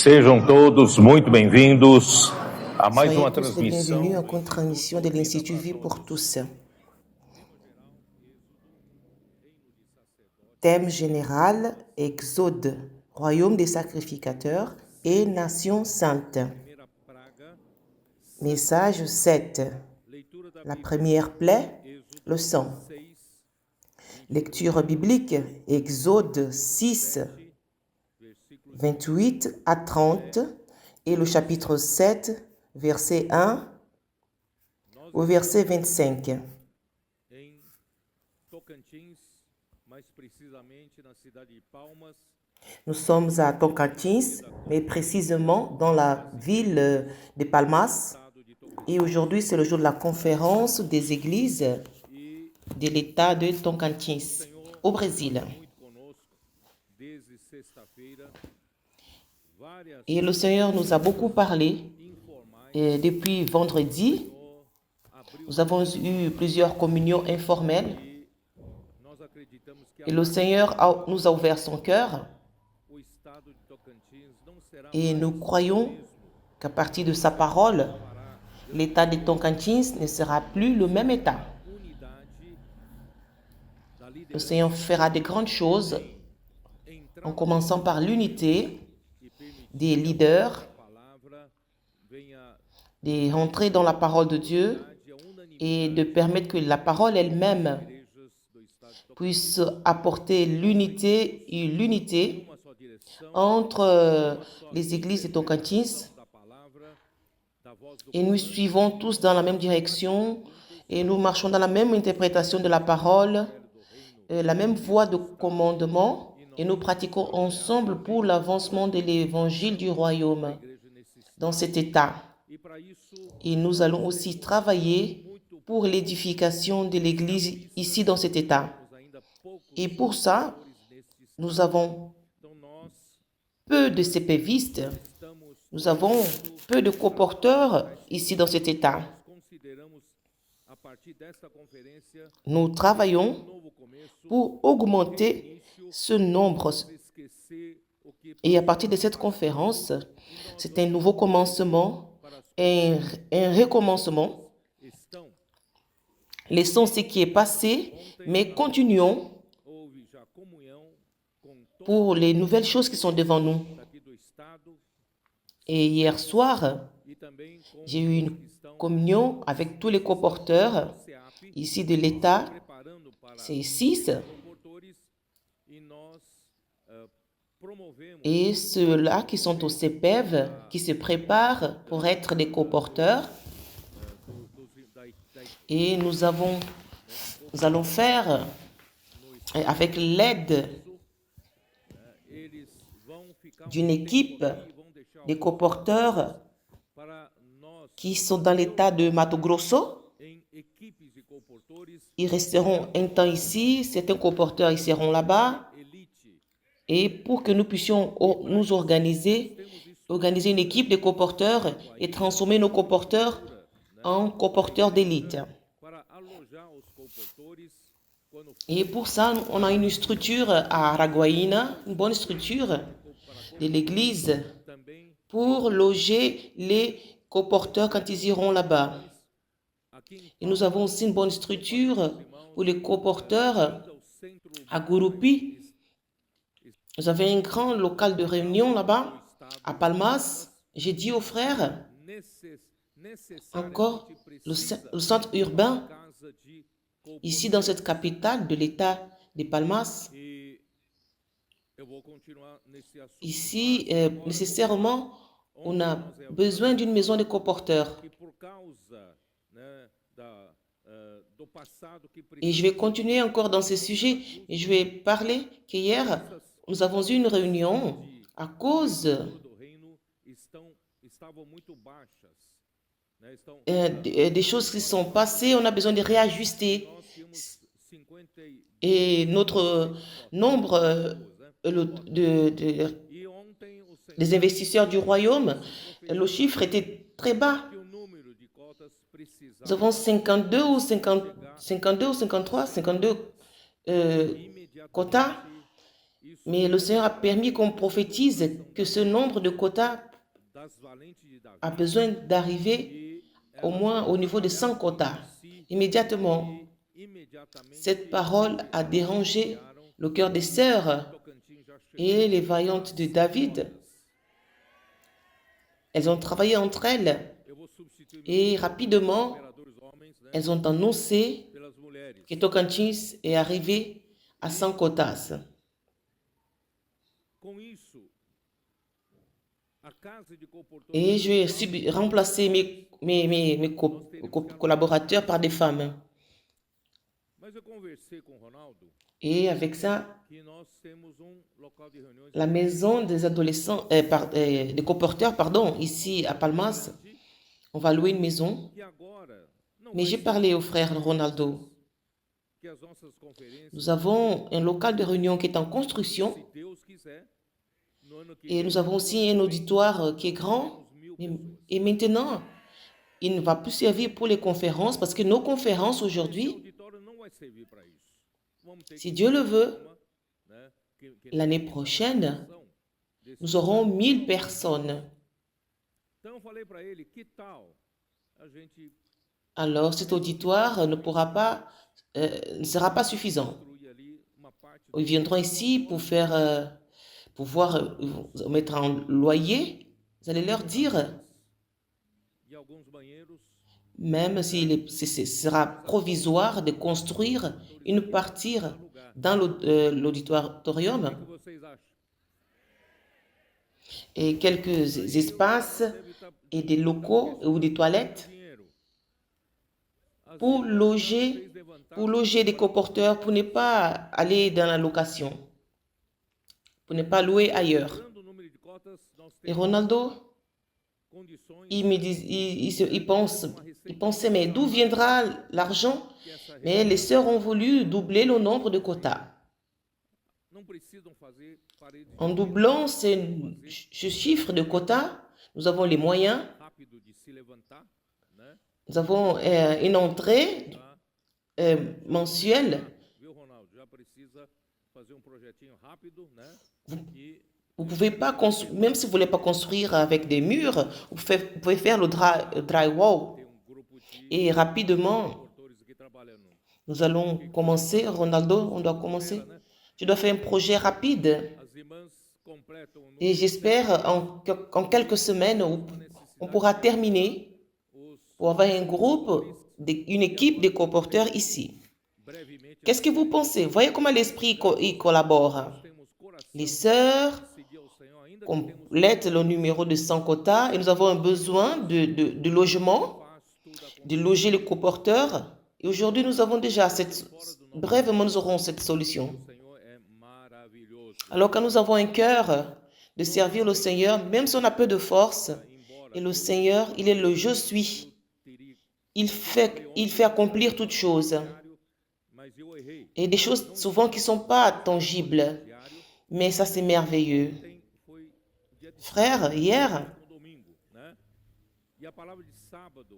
Sejam todos muito bem-vindos a mais Soyez uma tous les bienvenus transmissão. en compte transmission de l'Institut Vie pour tous. Thème général, Exode, Royaume des sacrificateurs et Nation sainte. Message 7. La première plaie, le sang. Lecture biblique, Exode 6, 28 à 30 et le chapitre 7, verset 1 au verset 25. Em Tocantins, mais precisamente na cidade de Palmas, Nous sommes à Tocantins, mais précisément dans la ville de Palmas. estado de Tocantins. Et aujourd'hui, c'est le jour de la conférence des églises E de l'État de Tocantins, au Brésil. muito conosco desde sexta-feira, várias Et le Seigneur nous a beaucoup parlé informais depuis vendredi. abriu Nous avons eu plusieurs communions informelles. e nós acreditamos que Et le Seigneur nous a ouvert son cœur. o estado de Tocantins não será Et mais nous croyons qu'à partir de sa parole, l'État de Tocantins ne sera plus le même État. unidade da Le liderança Seigneur fera de grandes choses, en entrar commençant par l'unité e permitir des leaders, que a palavra venha de rentrer dans la parole de Dieu e a unanimidade et de permettre que la parole elle-même das igrejas do estado de Tocantins puisse apporter l'unité et l'unité uma só direção entre les églises de Tocantins. da palavra, da voz do Et nous suivons tous dans la même direction et nous marchons dans la même interprétation de la parole, la même voie de commandement, et nous pratiquons ensemble pour l'avancement de l'évangile du royaume igreja nesse dans cet État. e para isso Et nous allons aussi travailler pour l'édification de l'Église ici dans cet État. temos ainda poucos Et pour ça, nesse nous avons então nós peu de CPVistes, estamos nous avons peu de coporteurs ici dans cet État. consideramos a partir desta conferência Nous travaillons novo começo pour augmenter ce nombre. esquecer o que Et à partir de cette conférence, c'est un nouveau commencement, un recommencement. estão Laissons ce qui est passé, mais continuons houve já comunhão com todos pour les nouvelles choses qui sont devant nous. aqui do estado Et hier soir, e também com j'ai eu une que estão communion avec tous les coporteurs no CEAP ici de l'État. preparando para C'est 6. comportores e nós promovemos Et ceux-là qui sont au CPEV, qui se préparent pour être des coporteurs. da Et nous allons faire, avec l'aide eles vão ficar d'une équipe e vão deixar des coporteurs para nós qui sont dans l'état de Mato Grosso. em equipes de comportores Ils resteront un temps ici, certains coporteurs ils seront là-bas. elite. Et pour que nous puissions nous organiser une équipe de coporteurs et transformer nos coporteurs en coporteurs d'élite. Para alojar os comportores quando Et pour ça, on a une structure à Araguaína, une bonne structure de l'église também pour loger les coporteurs quand ils iront là-bas. aqui Et nous avons aussi une bonne structure pour les coporteurs ao centro à Gurupi. Nous avons un grand local de réunion là-bas, à Palmas. J'ai dit aux frères, encore le centre urbain, casa de ici dans cette capitale de l'État de Palmas. e eu vou continuar nesse assunto Ici, nécessairement, on a besoin d'une maison de coporteurs. e por causa né, do passado que Et je vais continuer encore dans ce sujet. Et je vais parler qu'hier, nous avons eu une réunion à cause do reino estavam muito baixas, né? des choses qui sont passées. On a besoin de réajuster. Nós tínhamos 50 Et notre nombre e ontem o Senhor des investisseurs du royaume, le chiffre était très bas. que o número de cotas precisava Nous avons 52 ou 53, 52 quotas. Mais le Seigneur a permis qu'on prophétise que ce nombre de quotas das valentes de Davi, a besoin d'arriver e au moins au niveau de 100 quotas. Immédiatement, imediatamente cette parole a dérangé chegaram, le cœur des sœurs Tocantins já chegou et les vaillantes de David. quotas. Elles ont travaillé entre elles Eu vou substituir et meus rapidement, operadores homens, né, elles ont annoncé pelas mulheres. que Tocantins est arrivé à 100 quotas. Com isso, a casa de comportadores Et je vais remplacer mes collaborateurs par des femmes. Mas eu conversei com o Ronaldo Et avec ça, que nós temos local de reuniões la maison des adolescents, des comporteurs, pardon, ici à Palmas, on va louer une maison. que agora não Mais vai j'ai ser parlé au frère Ronaldo. que as nossas conferências, Nous avons un local de réunion qui est en construction se Deus quiser, no ano que et vem, nous avons aussi un auditoire qui est grand. uns 1000 pessoas. Et maintenant, il ne va plus servir pour les conférences parce que nos conférences Esse aujourd'hui, auditório não vai servir para isso. Vamos ter si que Dieu le veut, né, que l'année prochaine, desse- nous aurons 1000 personnes. Então eu falei para ele, que tal a gente Alors cet auditoire ne sera pas suffisant. construir ali uma parte Ils viendront ici pour pouvoir mettre en loyer. Vous allez leur dire, de alguns banheiros même si ce sera provisoire, de construire une partie dans l'auditorium O que vocês acham? et quelques espaces Deve estar et des locaux ou des toilettes dinheiro. Às pour vezes, loger, vocês levantaram pour loger des comporteurs, pour ne pas aller dans la location, pour ne pas louer ailleurs. grande número de cotas, nós Et temos Ronaldo, condições il me dit, il pensait, mais d'où viendra l'argent? que essa Mais les sœurs ont voulu doubler le nombre de quotas. não precisam fazer parede En doublant ce chiffre de quotas, nous avons les moyens, rápido de se levantar, né? nous avons une entrée Tá? mensuelle. Viu, Ronaldo? Já precisa fazer projetinho rápido, né? E Vous pouvez pas même si vous voulez pas construire avec des murs, vous pouvez faire le drywall. tem grupo de Et rapidement, portadores aqui trabalhando. nous allons commencer. Ronaldo, on doit commencer. Né? Tu dois faire un projet rapide. As irmãs completam no Et j'espère qu'en quelques semaines, on pourra terminer os pour avoir un groupe, une équipe de comporteurs ici. brevemente. Qu'est-ce que vous pensez? Voyez comment l'esprit y collabore. Temos coração Les sœurs de seguir ao Senhor, ainda que temos complètent le numéro de 100 quotas et nous avons un besoin de logement, pasto da de loger les comporteurs. Et aujourd'hui, nous avons déjà brèvement, nous aurons cette solution. O Senhor é maravilhoso. Alors, quand nous avons un cœur de servir le Seigneur, même si on a peu de force, Embora et le Seigneur, il est le je suis. teria Il fait accomplir toutes choses. diário, mas eu errei. Et des choses souvent qui ne sont pas tangibles. Diário Mais ça, c'est merveilleux. foi dia de Frère, hier, um domingo, né? E a palavra de sábado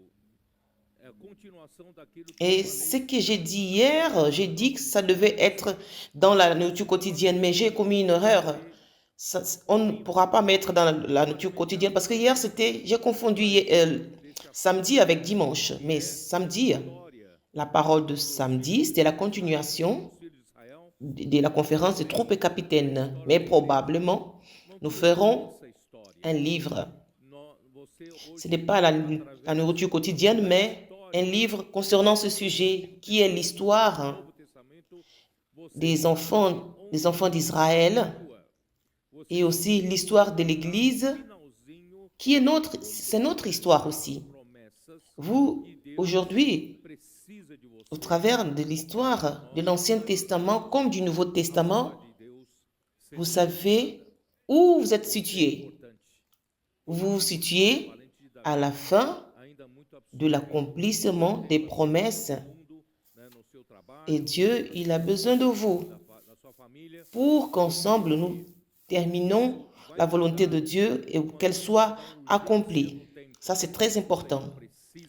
é a continuação daquilo que et eu ce falei. que j'ai dit hier, j'ai dit que ça devait être dans la nourriture quotidienne, mais j'ai commis une erreur. On ne pourra pas mettre dans la nourriture quotidienne parce que hier, j'ai confondu samedi avec dimanche. Mais samedi, Glória la parole de samedi, c'était la continuation dos filhos de Israël. de la conférence des troupes et capitaines. Mais probablement, nous ferons Essa história. un livre. Você Ce hoje n'est pas la nourriture quotidienne, mais un livre concernant ce sujet qui est l'histoire no Novo Testamento, você des enfants d'Israël você et aussi l'histoire de l'Église finalzinho qui c'est notre histoire aussi. promessas Vous, que Deus aujourd'hui, precisa de você. au travers de l'histoire de l'Ancien Testament comme du Nouveau Testament, De Deus vous savez où vous êtes situé. importante. Vous vous situez Valente de Davi, à la fin ainda muito de l'accomplissement des promesses. absurdo, né, no seu trabalho, Et Dieu, il a besoin de vous da sua família. pour qu'ensemble nous terminons la volonté de Dieu et qu'elle soit accomplie. Ça, c'est très important.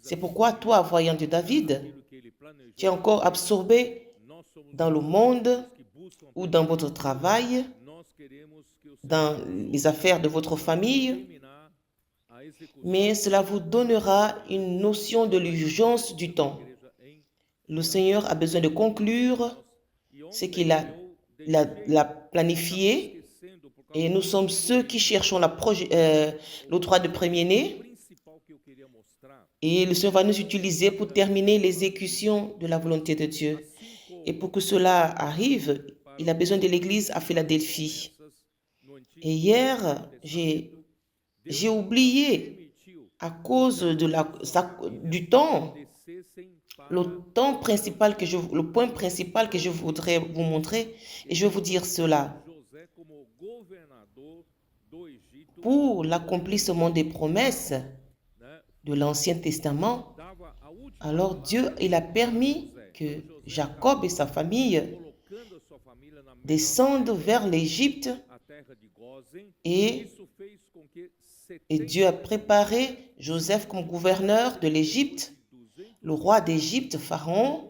C'est pourquoi toi, voyant de David, Aquilo que ele planejou, tu es encore absorbé nós somos dans le monde que buscam, ou dans votre travail. nós dans les affaires de votre famille, mais cela vous donnera une notion de l'urgence du temps. Le Seigneur a besoin de conclure ce qu'il a planifié, et nous sommes ceux qui cherchons l'octroi de premier-né, et le Seigneur va nous utiliser pour terminer l'exécution de la volonté de Dieu. Et pour que cela arrive, il a besoin de l'église à Philadelphie. Et hier, j'ai oublié, à cause du temps, le point principal que je voudrais vous montrer, et je vais vous dire cela. Pour l'accomplissement des promesses de l'Ancien Testament, alors Dieu, il a permis que Jacob et sa famille descendent vers l'Égypte, et Dieu a préparé Joseph comme gouverneur de l'Égypte, le roi d'Égypte, Pharaon.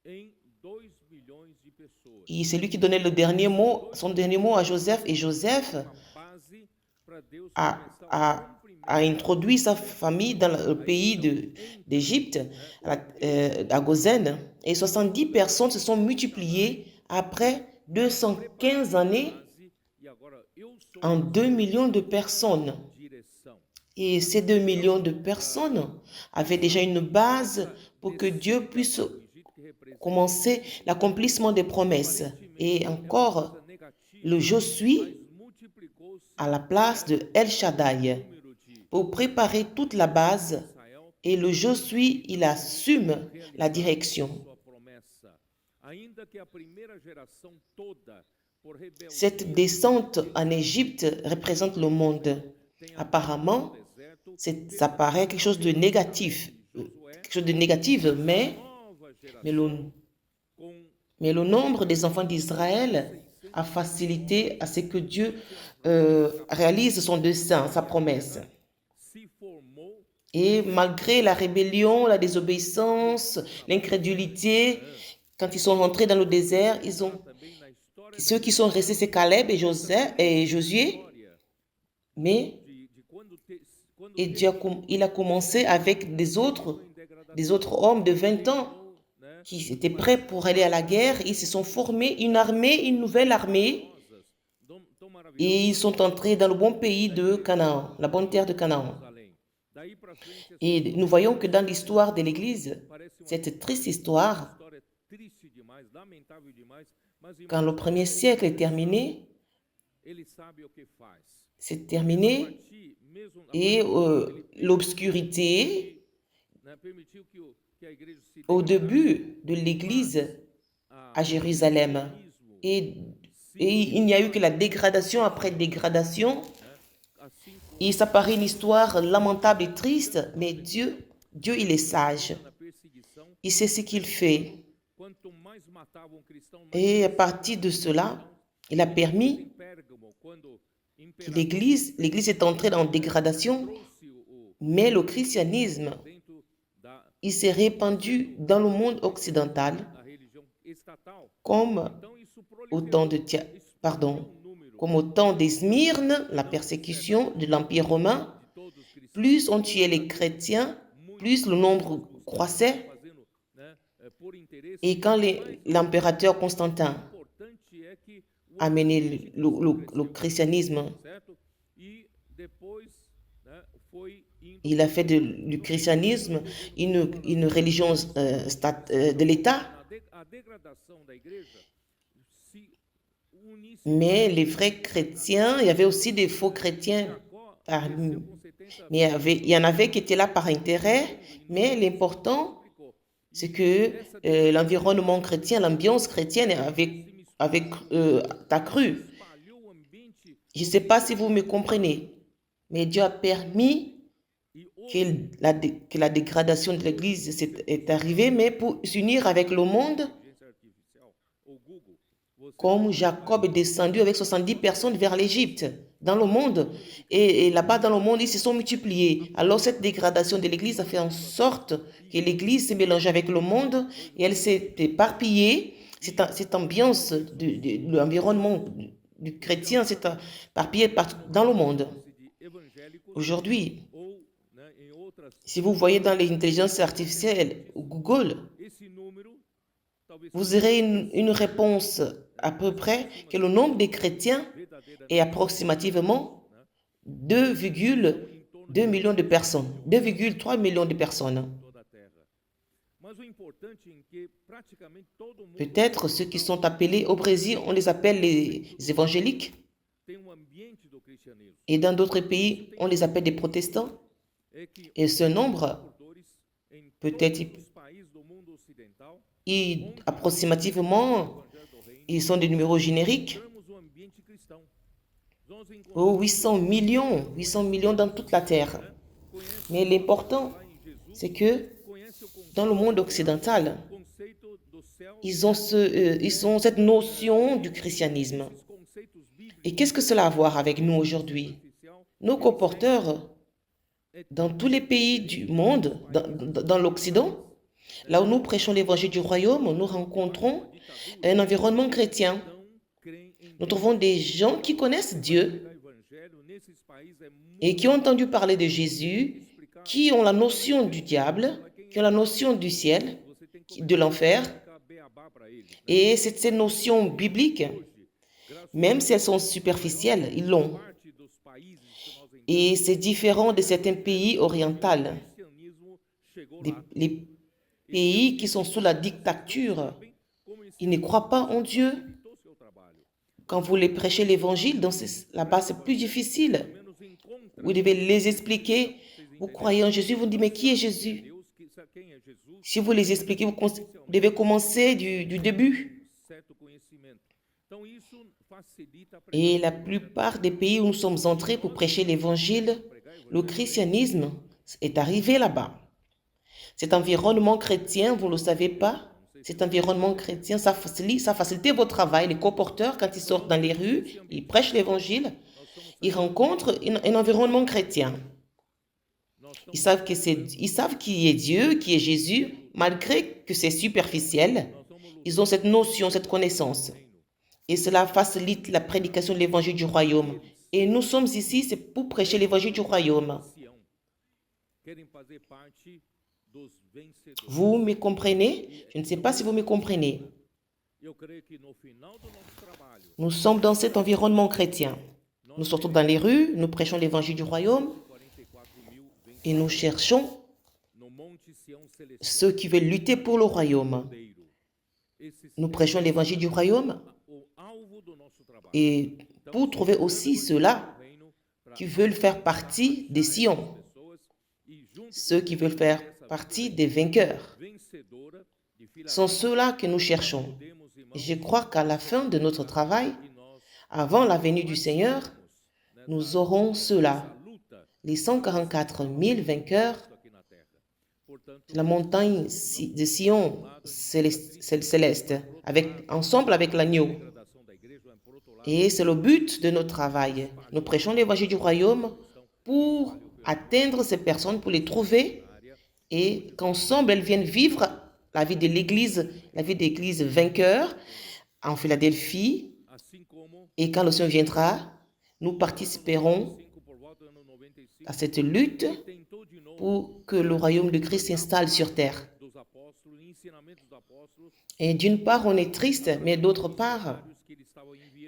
Et c'est lui qui donnait son dernier mot à Joseph, et Joseph a introduit sa famille dans le pays d'Égypte, à Goshen, et 70 personnes se sont multipliées après 215 années en 2 millions de personnes. Et ces 2 millions de personnes avaient déjà une base pour que Dieu puisse commencer l'accomplissement des promesses. Et encore, le je suis à la place de El Shaddai pour préparer toute la base, et le je suis, il assume la direction. Cette descente en Égypte représente le monde. Apparemment, ça paraît quelque chose de négatif, mais le nombre des enfants d'Israël a facilité à ce que Dieu réalise son dessein, sa promesse. Et malgré la rébellion, la désobéissance, l'incrédulité, quand ils sont rentrés dans le désert, ceux qui sont restés, c'est Caleb et Josué. Mais il a commencé avec des autres hommes de 20 ans qui étaient prêts pour aller à la guerre. Ils se sont formés une nouvelle armée, et ils sont entrés dans le bon pays de Canaan, la bonne terre de Canaan. Et nous voyons que dans l'histoire de l'Église, cette triste histoire, quand le premier siècle est terminé, c'est terminé, et l'obscurité au début de l'Église à Jérusalem. Et il n'y a eu que la dégradation après dégradation. Et ça paraît une histoire lamentable et triste, mais Dieu, il est sage. Il sait ce qu'il fait. Et à partir de cela, il a permis que l'Église est entrée en dégradation, mais le christianisme, il s'est répandu dans le monde occidental comme au temps de Smyrne, la persécution de l'Empire romain. Plus on tuait les chrétiens, plus le nombre croissait. Et quand l'impérateur Constantin a mené le christianisme, il a fait du christianisme une religion de l'État. Mais les vrais chrétiens, il y avait aussi des faux chrétiens parmi. Mais il y en avait qui étaient là par intérêt, mais l'important, c'est que l'environnement chrétien, l'ambiance chrétienne avait accru. Je ne sais pas si vous me comprenez, mais Dieu a permis que la dégradation de l'Église est arrivée, mais pour s'unir avec le monde, comme Jacob est descendu avec 70 personnes vers l'Égypte, dans le monde. Et là-bas, dans le monde, ils se sont multipliés. Alors, cette dégradation de l'Église a fait en sorte que l'Église s'est mélangée avec le monde et elle s'est éparpillée. Cette ambiance de l'environnement du chrétien s'est éparpillé dans le monde. Aujourd'hui, si vous voyez dans l'intelligence artificielle ou Google, vous aurez une réponse à peu près que le nombre de chrétiens est approximativement 2,2 millions de personnes, 2,3 millions de personnes. Peut-être ceux qui sont appelés au Brésil, on les appelle les évangéliques. Et dans d'autres pays, on les appelle des protestants. Et ce nombre, peut-être approximativement, ils sont des numéros génériques. 800 millions dans toute la terre. Mais l'important, c'est que dans le monde occidental, ils ont cette notion du christianisme. Et qu'est-ce que cela a à voir avec nous aujourd'hui? Nos colporteurs, dans tous les pays du monde, dans l'Occident, là où nous prêchons l'évangile du royaume, nous rencontrons un environnement chrétien. Nous trouvons des gens qui connaissent Dieu et qui ont entendu parler de Jésus, qui ont la notion du diable, qui ont la notion du ciel, de l'enfer. Et ces notions bibliques, même si elles sont superficielles, ils l'ont. Et c'est différent de certains pays orientaux, les pays qui sont sous la dictature. Ils ne croient pas en Dieu. Quand vous les prêchez l'évangile, là-bas c'est plus difficile. Vous devez les expliquer. Vous croyez en Jésus, vous dites mais qui est Jésus? Si vous les expliquez, vous devez commencer du début. Et la plupart des pays où nous sommes entrés pour prêcher l'évangile, le christianisme est arrivé là-bas. Cet environnement chrétien, vous ne le savez pas, cet environnement chrétien, ça facilite votre travail. Les colporteurs, quand ils sortent dans les rues, ils prêchent l'évangile, ils rencontrent un environnement chrétien. Ils savent qui est Dieu, qui est Jésus, malgré que c'est superficiel. Ils ont cette notion, cette connaissance. Et cela facilite la prédication de l'évangile du royaume. Et nous sommes ici, c'est pour prêcher l'évangile du royaume. Vous me comprenez? Je ne sais pas si vous me comprenez. Nous sommes dans cet environnement chrétien. Nous sortons dans les rues, nous prêchons l'évangile du royaume et nous cherchons ceux qui veulent lutter pour le royaume. Nous prêchons l'évangile du royaume et pour trouver aussi ceux-là qui veulent faire partie des Sion, ceux qui veulent faire partie des vainqueurs. Sont ceux-là que nous cherchons. Je crois qu'à la fin de notre travail, avant la venue du Seigneur, nous aurons ceux-là, les 144 000 vainqueurs, la montagne de Sion céleste, ensemble avec l'agneau. Et c'est le but de notre travail. Nous prêchons l'évangile du royaume pour atteindre ces personnes, pour les trouver et qu'ensemble elles viennent vivre la vie de l'Église, vainqueur en Philadelphie. Et quand le Seigneur viendra, nous participerons à cette lutte pour que le royaume de Christ s'installe sur terre. Et d'une part, on est triste, mais d'autre part,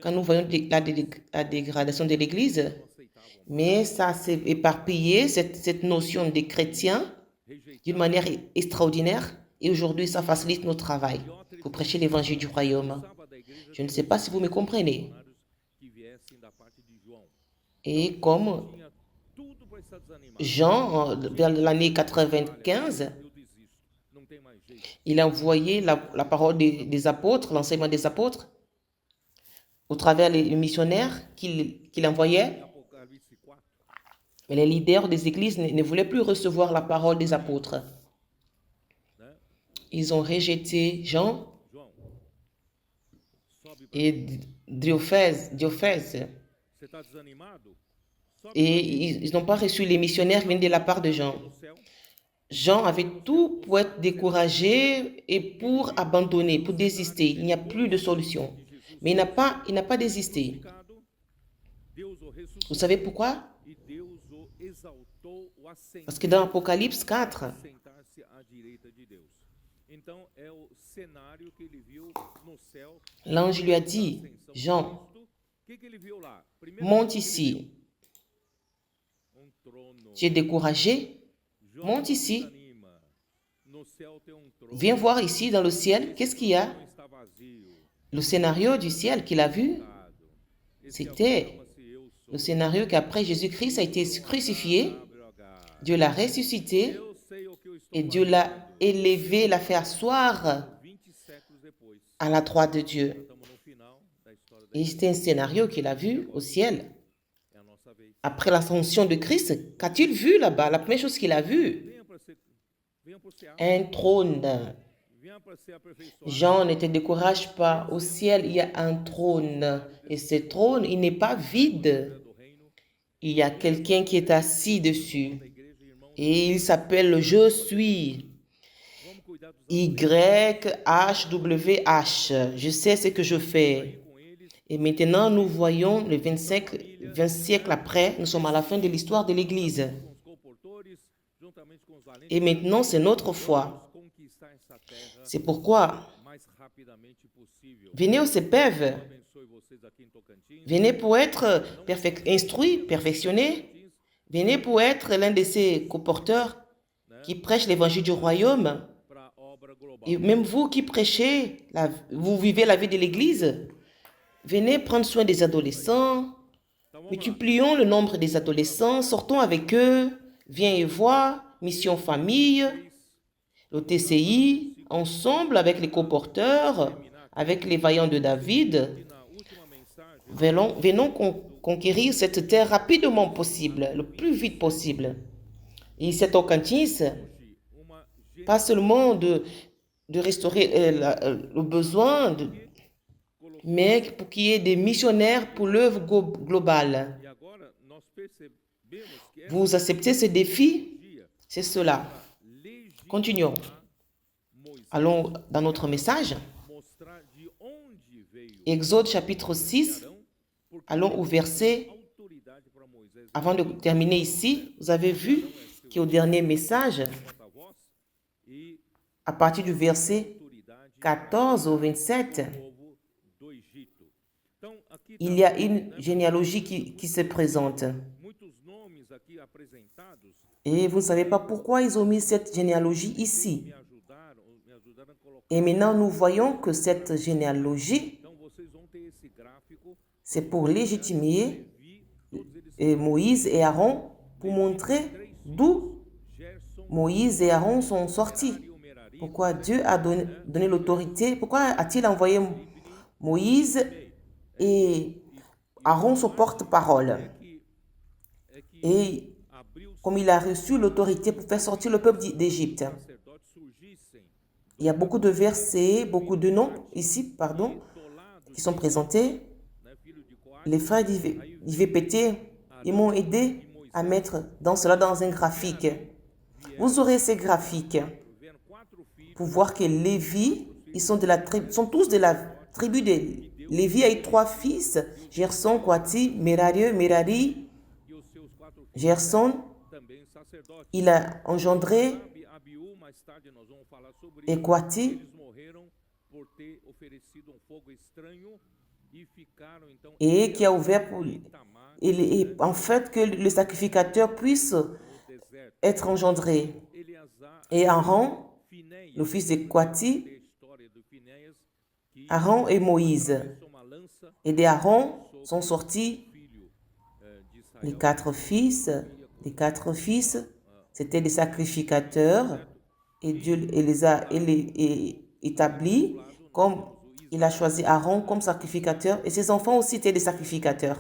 quand nous voyons la dégradation de l'Église, mais ça s'est éparpillé, cette notion des chrétiens, d'une manière extraordinaire. Et aujourd'hui, ça facilite notre travail pour prêcher l'évangile du royaume. Je ne sais pas si vous me comprenez. Et comme Jean, vers l'année 95, il a envoyé la parole des apôtres, l'enseignement des apôtres, au travers les missionnaires qu'il envoyait. Mais les leaders des églises ne voulaient plus recevoir la parole des apôtres. Ils ont rejeté Jean et Diophèse. Et ils n'ont pas reçu les missionnaires qui viennent de la part de Jean. Jean avait tout pour être découragé et pour abandonner, pour désister. Il n'y a plus de solution. Mais il n'a pas désisté. Vous savez pourquoi? e Deus o exaltou, o Parce que dans Apocalypse 4, assentar-se à direita de Deus. Então é o cenário que ele viu no céu. l'ange lui a dit, Jean, O que ele viu lá? Primeiro, monte ici. trono. Tu es découragé? João, Monte não ici. desanima. No céu tem trono. Viens voir ici dans le ciel. Qu'est-ce qu'il y a? Não está vazio. Le scénario du ciel qu'il a vu, Esse é o que c'était chama-se Eu Sou. le scénario qu'après Jésus-Christ a été crucifié, Dieu l'a ressuscité Eu sei o que eu estou et Dieu l'a élevé, l'a fait asseoir 20 séculos depois. à la droite de Dieu. Estamos no final da história da Et c'était un scénario qu'il a vu au ciel. é a nossa vez. Après l'ascension de Christ, qu'a-t-il vu là-bas? La première chose qu'il a vue, Venha para ser un trône. venha para ser aperfeiçoado. Jean ne te décourage pas. Au ciel, il y a un trône. Et ce trône, il n'est pas vide. Do reino Il y a quelqu'un qui est assis dessus. da igreja, irmão. Et il s'appelle le Je suis. Vamos cuidar dos YHWH. Je sais ce que je fais. com eles. Et maintenant, nous voyons le 20 siècles après, nous sommes à la fin de l'histoire de l'Église. Com os comportores, juntamente com os valentes, Et maintenant, c'est notre foi. conquistar essa terra C'est pourquoi, mais rapidamente possível. venez au CEPEV. Abençoe vocês aqui em Tocantins. Venez pour être instruit, perfectionné. Venez pour être l'un de ces colporteurs qui prêchent l'évangile du royaume. Para a obra global. Et même vous qui prêchez, vous vivez la vie de l'Église, venez prendre soin des adolescents. Multiplions le nombre des adolescents, sortons avec eux, viens et vois, mission famille, le TCI, ensemble avec les colporteurs, avec les vaillants de David. Na última mensagem, Venons conquérir cette terre rapidement possible, le plus vite possible. Et cette Tocantins, uma pas seulement de restaurer le besoin, mais pour qu'il y ait des missionnaires pour l'œuvre globale. e agora nós percebemos que essa Vous acceptez ce défi? dia C'est cela. legitimar Continuons. Moisés, Allons dans notre message. mostrar de onde veio Exode chapitre 6. Arão, porque Allons au verset. autoridade para Moisés Avant de terminer ici, vous avez vu qu'au dernier message, porta-voz e à partir du verset autoridade 14 au 27, do povo do Egito. Então aqui il y a une généalogie qui se présente. muitos nomes aqui apresentados Et vous ne savez pas pourquoi ils ont mis cette généalogie ici. me ajudaram a colocar. Et maintenant, nous voyons que cette généalogie, Então vocês vão ter esse gráfico, c'est pour légitimer vi todos eles Moïse et Aaron, pour montrer d'où Gerson, Moïse et Aaron sont sortis. Merari, o Merari, Pourquoi Dieu a donné l'autorité. Pourquoi a-t-il envoyé Moïse et Aaron son porte-parole. é que Et abriu os comme il a reçu l'autorité pour faire sortir le peuple d'Égypte. sacerdotes surgissem Il y a beaucoup de versets, beaucoup de noms ici, pardon, do lado, qui sont présentés. né, filho de Coate, Les frères d'IVPT, ils m'ont aidé à mettre cela dans un graphique. Vous aurez ces graphiques vendo 4 filhos pour voir que Lévi, ils sont tous de la tribu de Lévi a eu 3 fils, Gerson, Coati, Merari. e os seus 4 filhos Gerson, também sacerdotes. il a engendré Abiú, mais tarde nós vamos falar sobre et isso. Coati, Eles morreram por ter oferecido fogo estranho e ficaram então et qui a ouvert pour Itamar et en fait que le sacrificateur puisse no deserto. être engendré. Eleazar, Et Aaron, Finéias, le fils de Coati, tem a história do Finéias, que Aaron et Moïse. começou uma lança, Et d'Aaron sont sortis filho de Israel, les 4 fils. Les 4 fils, c'étaient des sacrificateurs. Et Dieu les a établis comme il a choisi Aaron comme sacrificateur. Et ses enfants aussi étaient des sacrificateurs.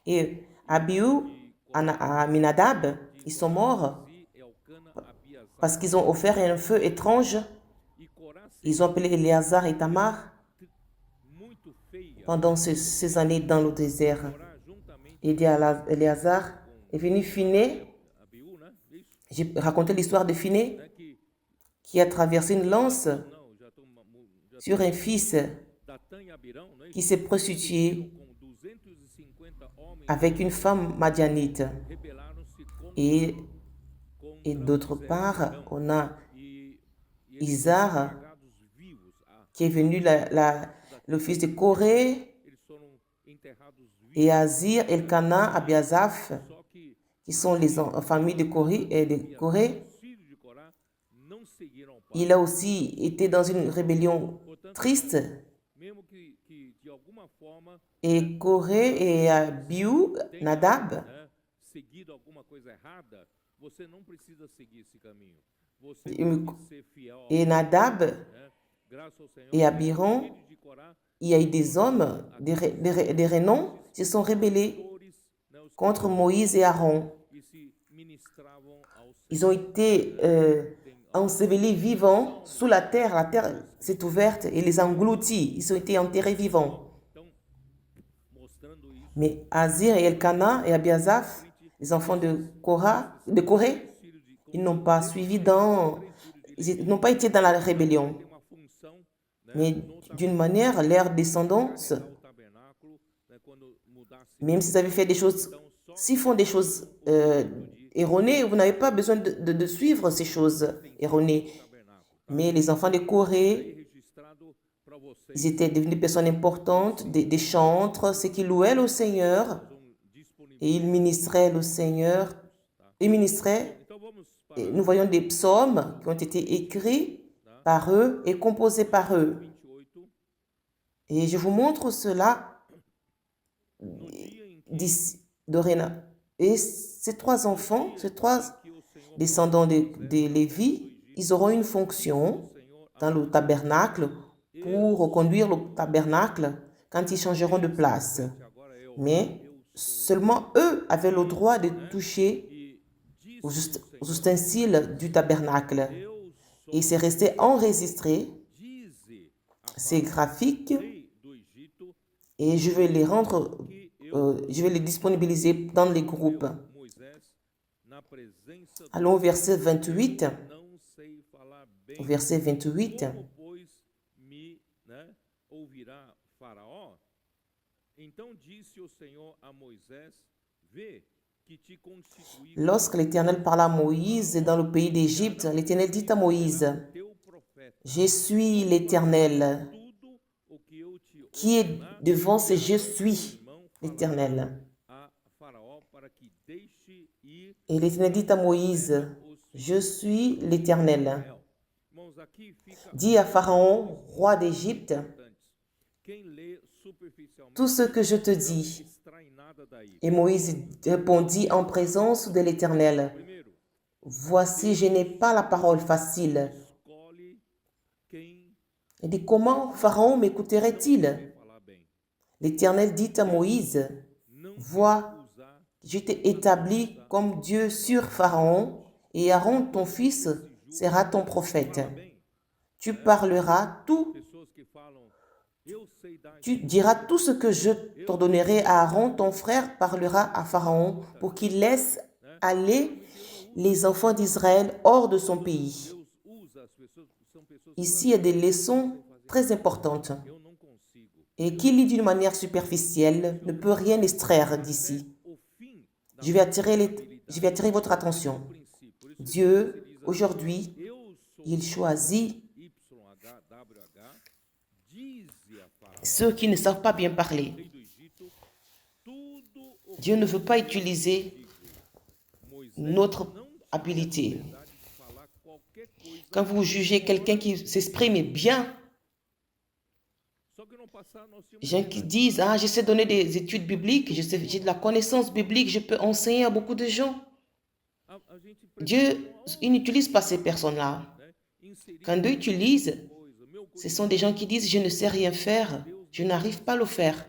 Et Abihu, Aminadab, ils sont morts e Elcana, Abiasar parce qu'ils ont offert un feu étrange. e Corá, Ils ont appelé Éléazar et Tamar muito feia. pendant ces années dans le désert. Corá, juntamente Et Éléazar est venu Finé. Abiú, né? Isso, J'ai raconté l'histoire de Finé né? Que qui a traversé une lance não, sur un fils Datã e Abirão, né? qui s'est prostitué Com 250 avec une femme madianite. rebelaram-se contra Et d'autre part, on a Isar, apagados vivos. qui est venu le fils de Corée, Eles foram enterrados vivos. et Azir, Elkana, Abiasaph, Só que qui sont les familles de Corée et de Corée. os filhos de Corá não seguiram ao pai. Il a aussi été dans une rébellion triste. Mesmo que de alguma forma Et Corée et Abiu, Nadab, né, seguido alguma coisa errada, você não precisa seguir esse caminho. Você E- tem que ser fiel ao et Nadab né? Graças ao Senhor, et Abiram, os filhos de Corá, il y a eu des hommes, des renoms, se sont rebellés pastores, né, os contre Moïse et Aaron. que se ministravam ao Ils ont été ensevelis vivants sous la terre s'est ouverte et les a engloutis. Ils ont été enterrés vivants. Então, mostrando isso, Mais Azir et Elkana et Abiasaph, les enfants de Corée, os filhos de ils n'ont pas suivi ils n'ont pas été dans la rébellion. tem uma função, né, Mais d'une manière, leurs descendants, no tabernáculo, né, quando mudasse même s'ils avaient fait des choses, s'ils font des choses erronées, vous n'avez pas besoin de suivre ces choses erronées. o tabernáculo, Mais les enfants de Corée, aí registrado para vocês, ils étaient devenus des personnes importantes, des chantres, ceux qui louaient le Seigneur, vão disponibilizar. et ils ministraient le Seigneur. Ils ministraient. Então vamos Et para nous voyons des psaumes qui ont été écrits par eux et composés par eux. 28. Et je vous montre cela No dia em d'ici, dorénavant. Et ces trois enfants, ces trois que o Senhor descendants de Lévi, ils auront une fonction dans le tabernacle pour reconduire le tabernacle quand ils changeront de place. agora é o Mais seulement eux avaient le droit de toucher e aux diz aux ustensiles du tabernacle. Deus Et c'est resté enregistré, dize a ces graphiques, rei do Egito et je vais les rendre, que eu je vais les disponibiliser dans les groupes. Moisés na presença Allons au verset 28. não sei falar bem Au verset 28. como pois me né, ouvirá Faraó. Então disse o Senhor a Moisés: vê que te constituí Lorsque l'Éternel parla à Moïse dans le pays d'Égypte, l'Éternel dit à Moïse, teu profeta. je suis l'Éternel, Tudo o que eu te qui est ordenar, devant ce je suis irmão, l'Éternel. a Faraó para que deixe ir Et l'Éternel dit à Moïse, je suis l'Éternel. Israel. Irmãos, aqui fica Dis à Pharaon, roi d'Égypte, importante. Quem lê superficialmente tout ce que je te dis. extrai nada daí. Et Moïse répondit en présence de l'Éternel, Primeiro, voici, je n'ai pas la parole facile. escolhe quem Il dit, comment Pharaon m'écouterait-il? vai falar bem. L'Éternel dit à Moïse, Não vois, usar je t'ai établi comme Dieu sur Pharaon, et Aaron, ton fils, sera ton prophète. bem. Tu parleras tout, Pessoas que falam, eu sei dar tu diras tout ce que je t'ordonnerai à Aaron, ton frère parlera à Pharaon pour qu'il laisse aller les enfants d'Israël hors de son pays. Deus usa as pessoas, são pessoas Ici, il y a des leçons très importantes. eu não consigo. Et qui lit d'une manière superficielle ne peut rien extraire d'ici. O fim da Je vais attirer votre attention. princípio. Por isso Dieu, aujourd'hui, eu sou il choisit YHWH, dize a Faraó, ceux qui ne savent pas bien parler. rei do Egito, tudo o Dieu ne veut pas utiliser Moisés notre não habilité. de falar qualquer coisa, Quand vous jugez quelqu'un qui s'exprime bien, só que no passado nós tínhamos les gens qui disent, ah, je sais donner des études bibliques, j'ai de la connaissance biblique, je peux enseigner à beaucoup de gens. a gente Dieu, il n'utilise pas ces personnes-là. né, inserir Quand Dieu utilise, coisa. Meu ce sont des gens qui disent, je ne sais rien faire, je n'arrive pas à le faire.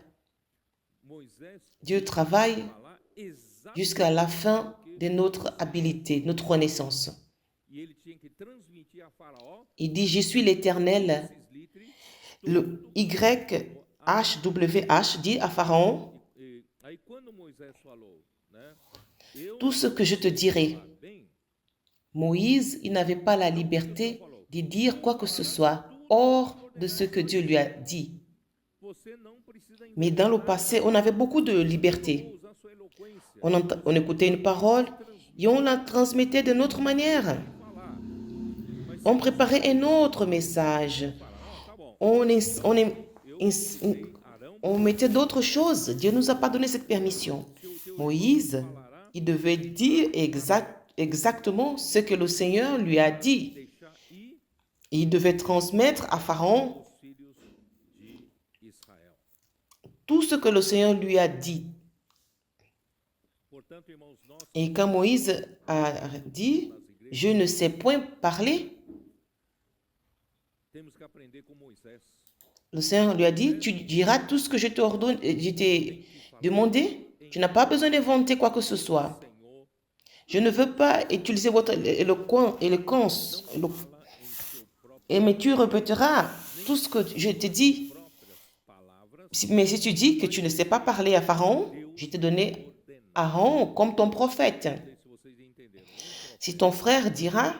Moisés Dieu travaille falar exatamente jusqu'à la fin de notre habilité, notre renaissance. e ele tinha que transmitir a Faraó Il dit, je suis l'Éternel. esses litres. Le YHWH dit à Pharaon, Aí quando Moisés falou, né, eu tout ce que je te dirai. falar bem, Moïse, il n'avait pas la liberté de dire quoi que ce soit hors de ce que Dieu lui a dit. você não precisa Mais dans le passé, on avait beaucoup de liberté. usando On écoutait une parole et on la transmettait d'une autre manière. On préparait un autre message. On mettait d'autres choses. Dieu ne nous a pas donné cette permission. Moïse, il devait dire exactement ce que le Seigneur lui a dit. Il devait transmettre à Pharaon tout ce que le Seigneur lui a dit. Et quand Moïse a dit, je ne sais point parler, le Seigneur lui a dit, tu diras tout ce que je t'ai demandé. Tu n'as pas besoin d'inventer quoi que ce soit. Je ne veux pas utiliser votre éloquence. Mais tu répéteras tout ce que je te dis. Mais si tu dis que tu ne sais pas parler à Pharaon, je t'ai donné Aaron comme ton prophète. Si ton frère dira,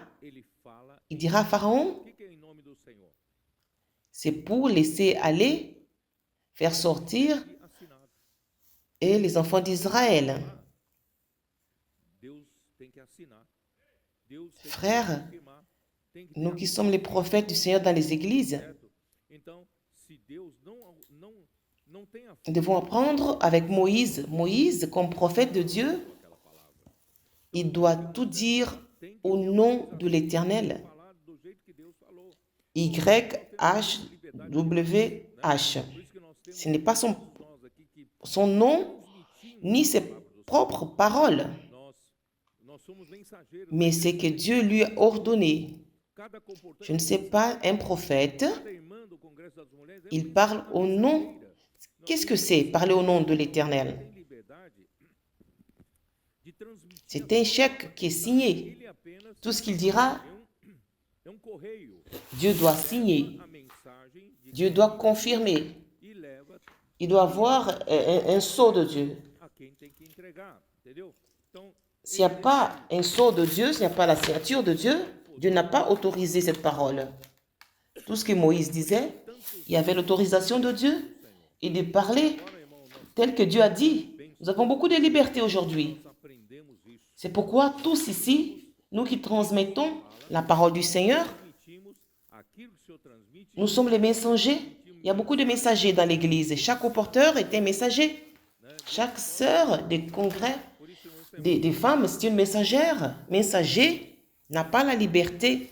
il dira à Pharaon, c'est pour laisser aller, faire sortir et les enfants d'Israël. Frères, nous qui sommes les prophètes du Seigneur dans les églises, nous devons apprendre avec Moïse. Moïse, comme prophète de Dieu, il doit tout dire au nom de l'Éternel. YHWH. Ce n'est pas son nom ni ses propres paroles, mais c'est que Dieu lui a ordonné. Je ne sais pas, un prophète, il parle au nom. Qu'est-ce que c'est, parler au nom de l'Éternel? C'est un chèque qui est signé. Tout ce qu'il dira, Dieu doit signer. Dieu doit confirmer. Il doit avoir un sceau de Dieu. S'il n'y a pas un sceau de Dieu, s'il n'y a pas la signature de Dieu, Dieu n'a pas autorisé cette parole. Tout ce que Moïse disait, il y avait l'autorisation de Dieu et de parler tel que Dieu a dit. Nous avons beaucoup de liberté aujourd'hui. C'est pourquoi tous ici, nous qui transmettons la parole du Seigneur, nous sommes les messagers. Il y a beaucoup de messagers dans l'Église. Chaque porteur est un messager. Chaque sœur des congrès, des femmes, c'est une messagère. Messager n'a pas la liberté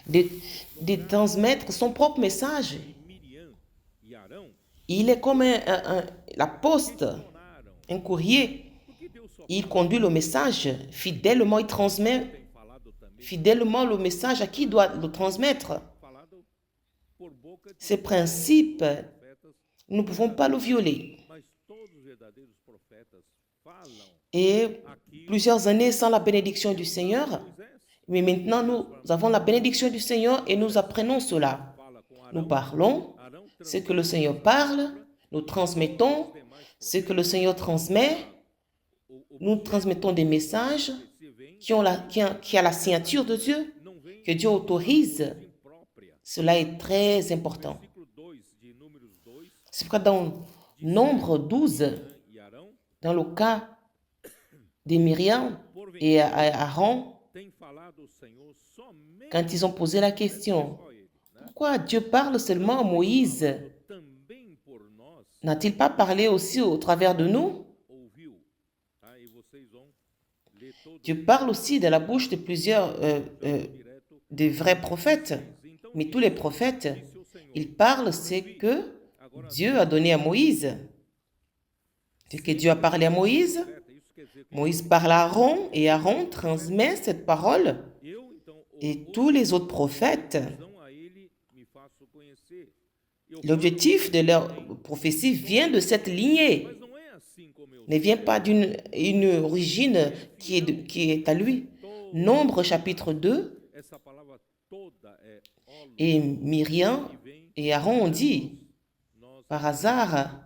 de transmettre son propre message. Il est comme la poste, un courrier. Il conduit le message fidèlement, il transmet fidèlement le message à qui il doit le transmettre. Ces principes, nous ne pouvons pas le violer. Et plusieurs années sans la bénédiction du Seigneur, mais maintenant nous avons la bénédiction du Seigneur et nous apprenons cela. Nous parlons ce que le Seigneur parle, nous transmettons ce que le Seigneur transmet, nous transmettons des messages qui a la signature de Dieu, que Dieu autorise. Cela est très important. C'est pourquoi dans Nombre 12, dans le cas de Myriam et Aaron, quand ils ont posé la question, pourquoi Dieu parle seulement à Moïse? N'a-t-il pas parlé aussi au travers de nous? Dieu parle aussi de la bouche de plusieurs des vrais prophètes. Mais tous les prophètes, ils parlent ce que Dieu a donné à Moïse. Ce que Dieu a parlé à Moïse, Moïse parle à Aaron et Aaron transmet cette parole. Et tous les autres prophètes, l'objectif de leur prophétie vient de cette lignée. Ne vient pas d'une origine qui est à lui. Nombre chapitre 2, et Myriam et Aaron ont dit, par hasard,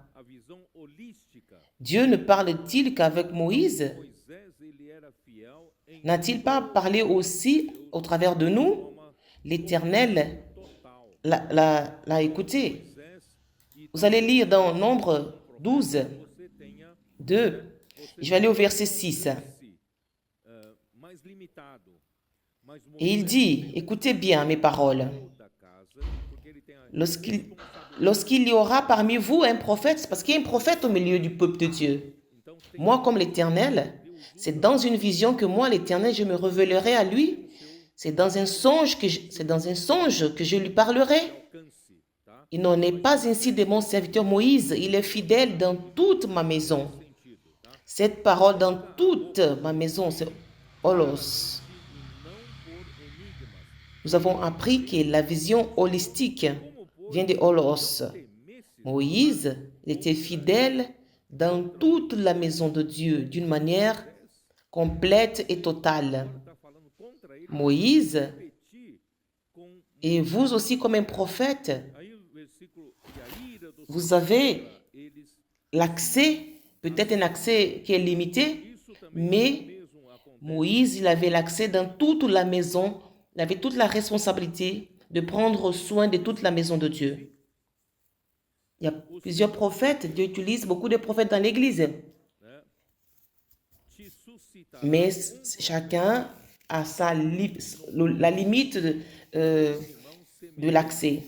Dieu ne parle-t-il qu'avec Moïse? N'a-t-il pas parlé aussi au travers de nous? L'Éternel l'a écouté. Vous allez lire dans Nombre 12, 2. Je vais aller au verset 6. Et il dit, écoutez bien mes paroles. Lorsqu'il y aura parmi vous un prophète, parce qu'il y a un prophète au milieu du peuple de Dieu. Moi, comme l'Éternel, c'est dans une vision que moi, l'Éternel, je me révélerai à lui. C'est dans un songe que je lui parlerai. Il n'en est pas ainsi de mon serviteur Moïse. Il est fidèle dans toute ma maison. Cette parole dans toute ma maison, c'est holos. Nous avons appris que la vision holistique vient de holos. Moïse était fidèle dans toute la maison de Dieu d'une manière complète et totale. Moïse, et vous aussi comme un prophète, vous avez l'accès, peut-être un accès qui est limité, mais Moïse, il avait l'accès dans toute la maison, il avait toute la responsabilité de prendre soin de toute la maison de Dieu. Il y a plusieurs prophètes, Dieu utilise beaucoup de prophètes dans l'Église. Mais chacun a la limite de l'accès.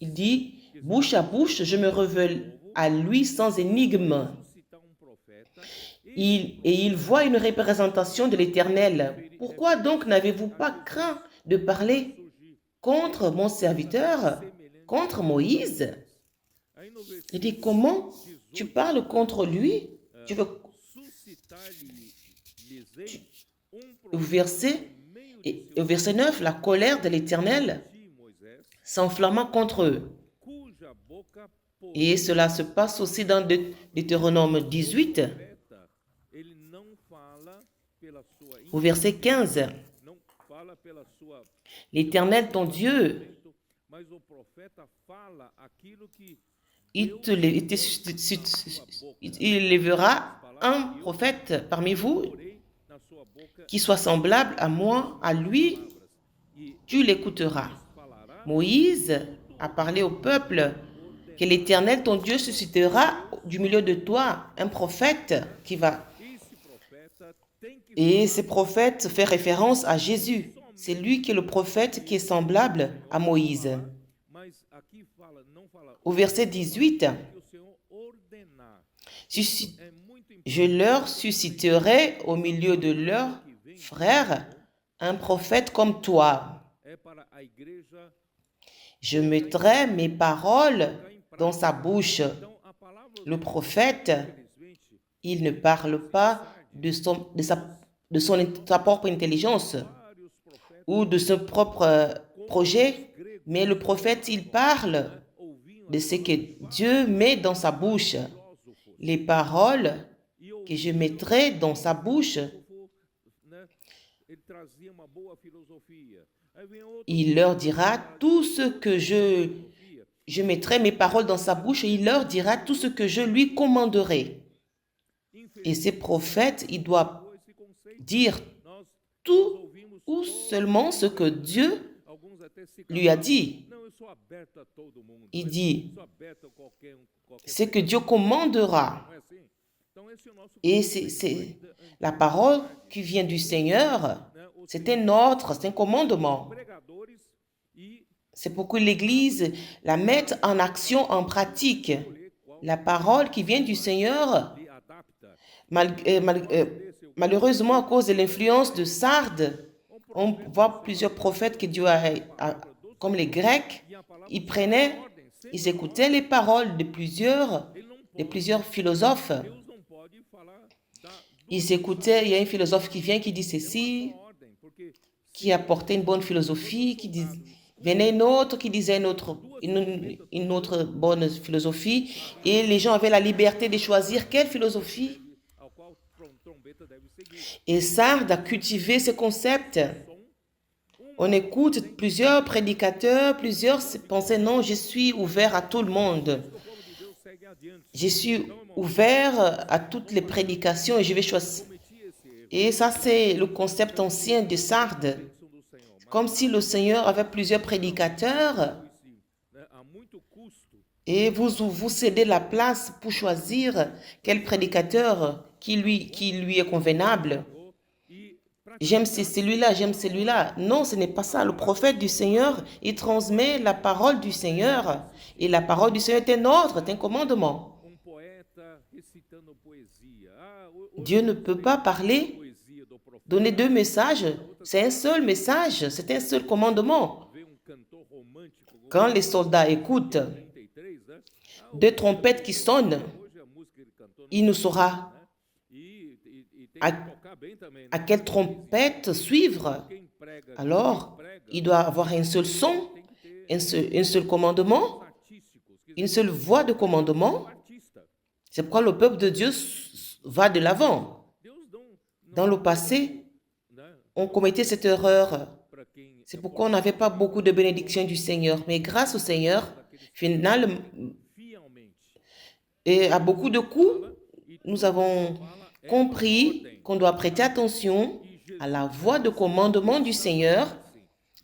Il dit, bouche à bouche, je me révèle à lui sans énigme. Et il voit une représentation de l'Éternel. Pourquoi donc n'avez-vous pas craint de parler contre mon serviteur, contre Moïse? Il dit, comment tu parles contre lui? Au verset 9, la colère de l'Éternel s'enflamma contre eux. Et cela se passe aussi dans Deutéronome 18, au verset 15. L'Éternel, ton Dieu, il élèvera un prophète parmi vous qui soit semblable à moi, à lui, tu l'écouteras. Moïse a parlé au peuple que l'Éternel, ton Dieu, suscitera du milieu de toi un prophète qui va. Et ce prophète fait référence à Jésus. C'est lui qui est le prophète qui est semblable à Moïse. Au verset 18, je leur susciterai au milieu de leurs frères un prophète comme toi. Je mettrai mes paroles dans sa bouche. Le prophète, il ne parle pas de sa propre intelligence ou de son propre projet, mais le prophète, il parle de ce que Dieu met dans sa bouche. Les paroles que je mettrai dans sa bouche, il leur dira tout ce que je mettrai mes paroles dans sa bouche et il leur dira tout ce que je lui commanderai. Et ces prophètes, ils doivent dire tout ou seulement ce que Dieu lui a dit. Il dit ce que Dieu commandera. Et c'est la parole qui vient du Seigneur. C'est un ordre, c'est un commandement. C'est pourquoi l'Église la met en action, en pratique. La parole qui vient du Seigneur, malheureusement à cause de l'influence de Sardes, on voit plusieurs prophètes que Dieu comme les Grecs, ils écoutaient les paroles de plusieurs philosophes. Ils écoutaient, il y a un philosophe qui vient, qui dit ceci, qui apportait une bonne philosophie, qui dit, venait un autre qui disait une autre bonne philosophie, et les gens avaient la liberté de choisir quelle philosophie. Et Sardes a cultivé ce concept. On écoute plusieurs prédicateurs, plusieurs pensaient non, je suis ouvert à tout le monde. Je suis ouvert à toutes les prédications et je vais choisir. Et ça, c'est le concept ancien de Sardes. Comme si le Seigneur avait plusieurs prédicateurs Et vous cédez la place pour choisir quel prédicateur qui lui est convenable. J'aime celui-là, j'aime celui-là. Non, ce n'est pas ça. Le prophète du Seigneur, il transmet la parole du Seigneur. Et la parole du Seigneur est un ordre, est un commandement. Dieu ne peut pas parler, donner deux messages. C'est un seul message, c'est un seul commandement. Quand les soldats écoutent deux trompettes qui sonnent, il ne saura à quelle trompette suivre. Alors, il doit avoir un seul son, un seul commandement, une seule voix de commandement. C'est pourquoi le peuple de Dieu va de l'avant. Dans le passé, on commettait cette erreur. C'est pourquoi on n'avait pas beaucoup de bénédictions du Seigneur. Mais grâce au Seigneur, finalement, et à beaucoup de coups, nous avons compris qu'on doit prêter attention à la voix de commandement du Seigneur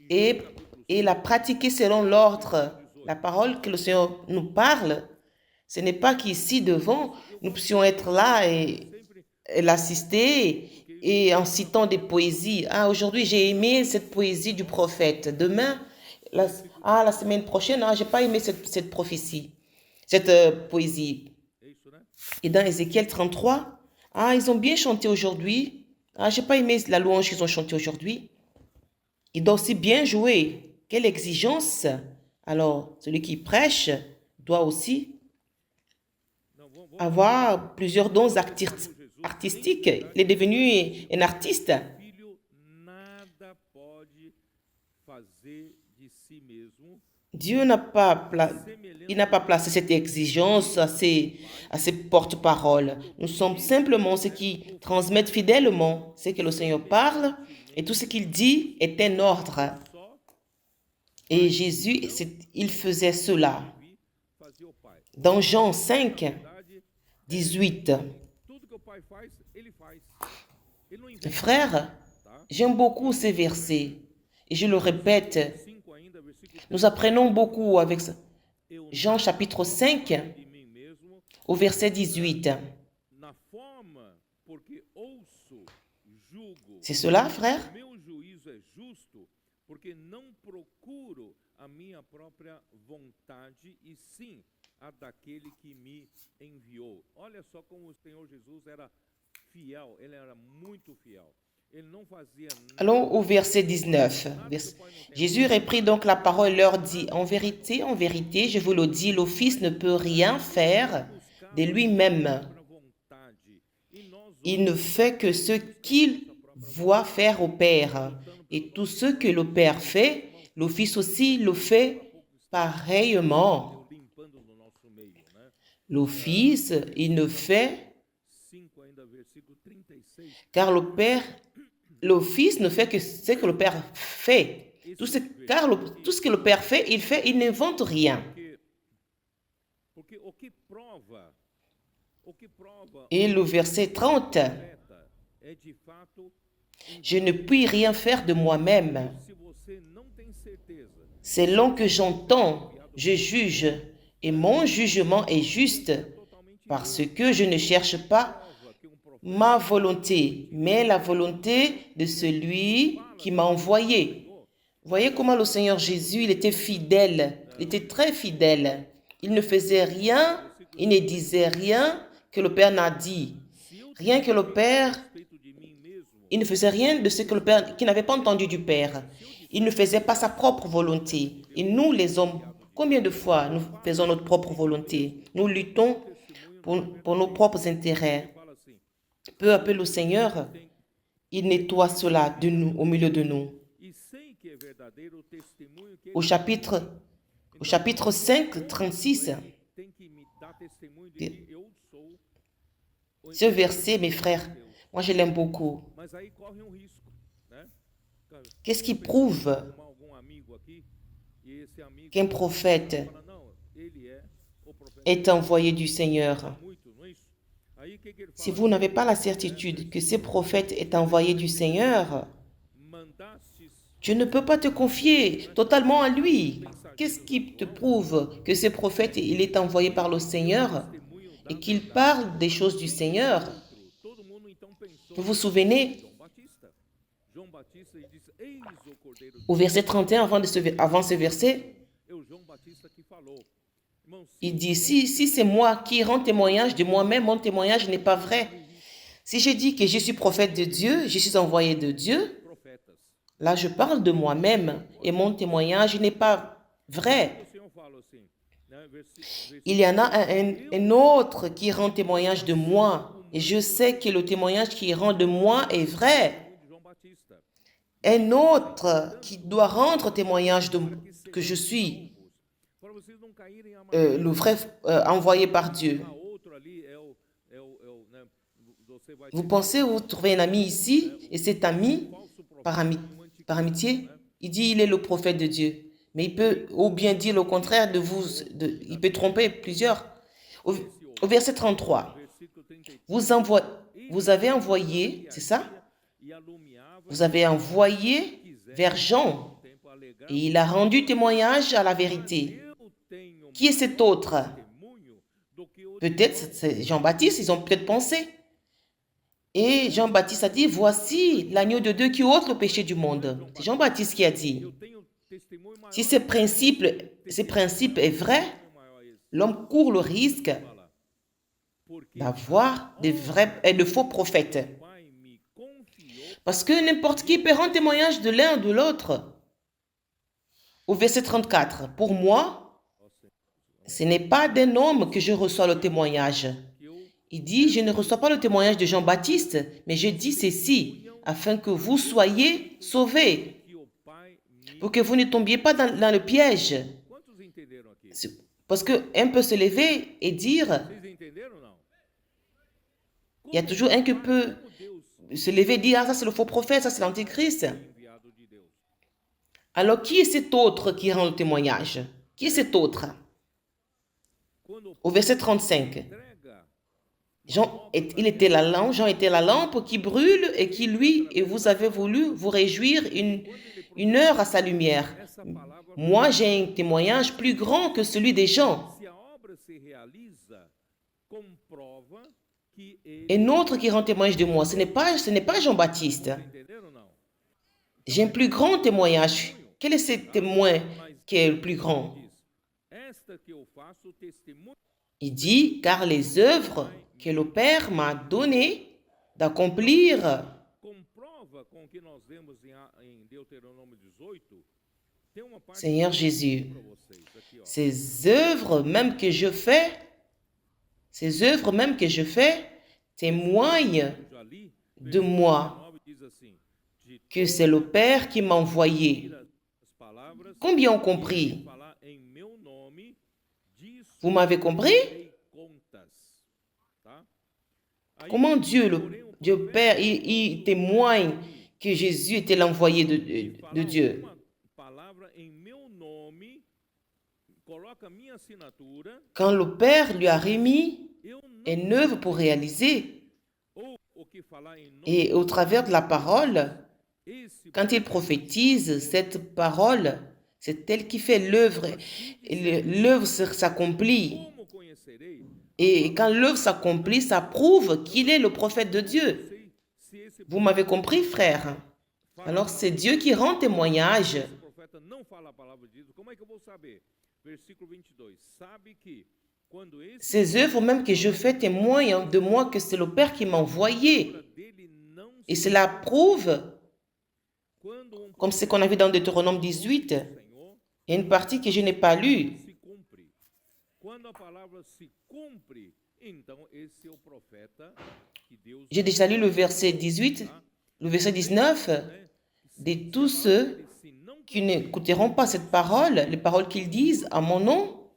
et la pratiquer selon l'ordre. La parole que le Seigneur nous parle, ce n'est pas qu'ici devant, nous puissions être là et l'assister et en citant des poésies. Ah, aujourd'hui, j'ai aimé cette poésie du prophète. Demain, la semaine prochaine, j'ai pas aimé cette prophétie, cette poésie. Et dans Ézéchiel 33, ils ont bien chanté aujourd'hui. J'ai pas aimé la louange qu'ils ont chantée aujourd'hui. Ils doivent aussi bien jouer. Quelle exigence! Alors, celui qui prêche doit aussi avoir plusieurs dons artistiques. Il est devenu un artiste. Dieu n'a pas placé cette exigence à ses porte-paroles. Nous sommes simplement ceux qui transmettent fidèlement ce que le Seigneur parle et tout ce qu'il dit est un ordre. Et Jésus, il faisait cela. Dans Jean 5, 18. Frères, j'aime beaucoup ces versets et je le répète. Nous apprenons beaucoup avec ça. Jean chapitre 5, au verset 18. C'est cela, frère? Allons au verset 19. Jésus reprit donc la parole et leur dit, en vérité, je vous le dis, le Fils ne peut rien faire de lui-même. Il ne fait que ce qu'il voit faire au Père. Et tout ce que le Père fait, le Fils aussi le fait pareillement. Le Fils, il ne fait, car le Fils ne fait que ce que le Père fait. Tout ce que le Père fait, il n'invente rien. Et le verset 30, je ne puis rien faire de moi-même. Selon que j'entends, je juge, et mon jugement est juste, parce que je ne cherche pas ma volonté, mais la volonté de celui qui m'a envoyé. Voyez comment le Seigneur Jésus, il était fidèle, il était très fidèle. Il ne faisait rien, il ne disait rien que le Père n'a dit. Rien que le Père, il ne faisait rien de ce que le Père, qu'il n'avait pas entendu du Père. Il ne faisait pas sa propre volonté. Et nous, les hommes, combien de fois nous faisons notre propre volonté? Nous luttons pour nos propres intérêts. Peu à peu, le Seigneur, il nettoie cela de nous, au milieu de nous. Au chapitre 5, 36, ce verset, mes frères, moi je l'aime beaucoup. Qu'est-ce qui prouve qu'un prophète est envoyé du Seigneur? Si vous n'avez pas la certitude que ce prophète est envoyé du Seigneur, tu ne peux pas te confier totalement à lui. qu'est-ce qui te prouve que ce prophète, il est envoyé par le Seigneur et qu'il parle des choses du Seigneur? Vous vous souvenez, au verset 31, avant ce verset, il dit, si c'est moi qui rends témoignage de moi-même, mon témoignage n'est pas vrai. Si je dis que je suis prophète de Dieu, je suis envoyé de Dieu, là je parle de moi-même et mon témoignage n'est pas vrai. Il y en a un autre qui rend témoignage de moi et je sais que le témoignage qu'il rend de moi est vrai. Un autre qui doit rendre témoignage que je suis le vrai envoyé par Dieu. Vous pensez, vous trouvez un ami ici, et cet ami, par amitié, il dit il est le prophète de Dieu. Mais il peut ou bien dire le contraire de vous, il peut tromper plusieurs. Au verset 33, vous avez envoyé, c'est ça? Vous avez envoyé vers Jean, et il a rendu témoignage à la vérité. Qui est cet autre? Peut-être c'est Jean-Baptiste, ils ont peut-être pensé. Et Jean-Baptiste a dit, voici l'agneau de Dieu qui ôte le péché du monde. C'est Jean-Baptiste qui a dit. Si ce principe est vrai, l'homme court le risque d'avoir de faux prophètes. Parce que n'importe qui peut rendre témoignage de l'un ou de l'autre. Au verset 34, pour moi, ce n'est pas d'un homme que je reçois le témoignage. Il dit, je ne reçois pas le témoignage de Jean-Baptiste, mais je dis ceci, afin que vous soyez sauvés, pour que vous ne tombiez pas dans le piège. Parce qu'un peut se lever et dire, il y a toujours un qui peut se lever et dire, ah, ça c'est le faux prophète, ça c'est l'antéchrist. Alors, qui est cet autre qui rend le témoignage? Qui est cet autre? Au verset 35, Jean était la lampe qui brûle et qui lui, et vous avez voulu vous réjouir une heure à sa lumière. Moi, j'ai un témoignage plus grand que celui des gens. Un autre qui rend témoignage de moi, ce n'est pas Jean-Baptiste. J'ai un plus grand témoignage. Quel est ce témoin qui est le plus grand? Il dit, car les œuvres que le Père m'a données d'accomplir. Seigneur Jésus, ces œuvres même que je fais, témoignent de moi, que c'est le Père qui m'a envoyé. Combien ont compris? Vous m'avez compris? Comment Dieu Père, il témoigne que Jésus était l'envoyé de Dieu? Quand le Père lui a remis une œuvre pour réaliser, et au travers de la parole, quand il prophétise cette parole, c'est elle qui fait l'œuvre. L'œuvre s'accomplit. Et quand l'œuvre s'accomplit, ça prouve qu'il est le prophète de Dieu. Vous m'avez compris, frère? Alors, c'est Dieu qui rend témoignage. Ces œuvres même que je fais témoignent de moi que c'est le Père qui m'a envoyé. Et cela prouve, comme ce qu'on a vu dans Deutéronome 18, il y a une partie que je n'ai pas lue. J'ai déjà lu le verset 18, le verset 19, de tous ceux qui n'écouteront pas cette parole, les paroles qu'ils disent à mon nom,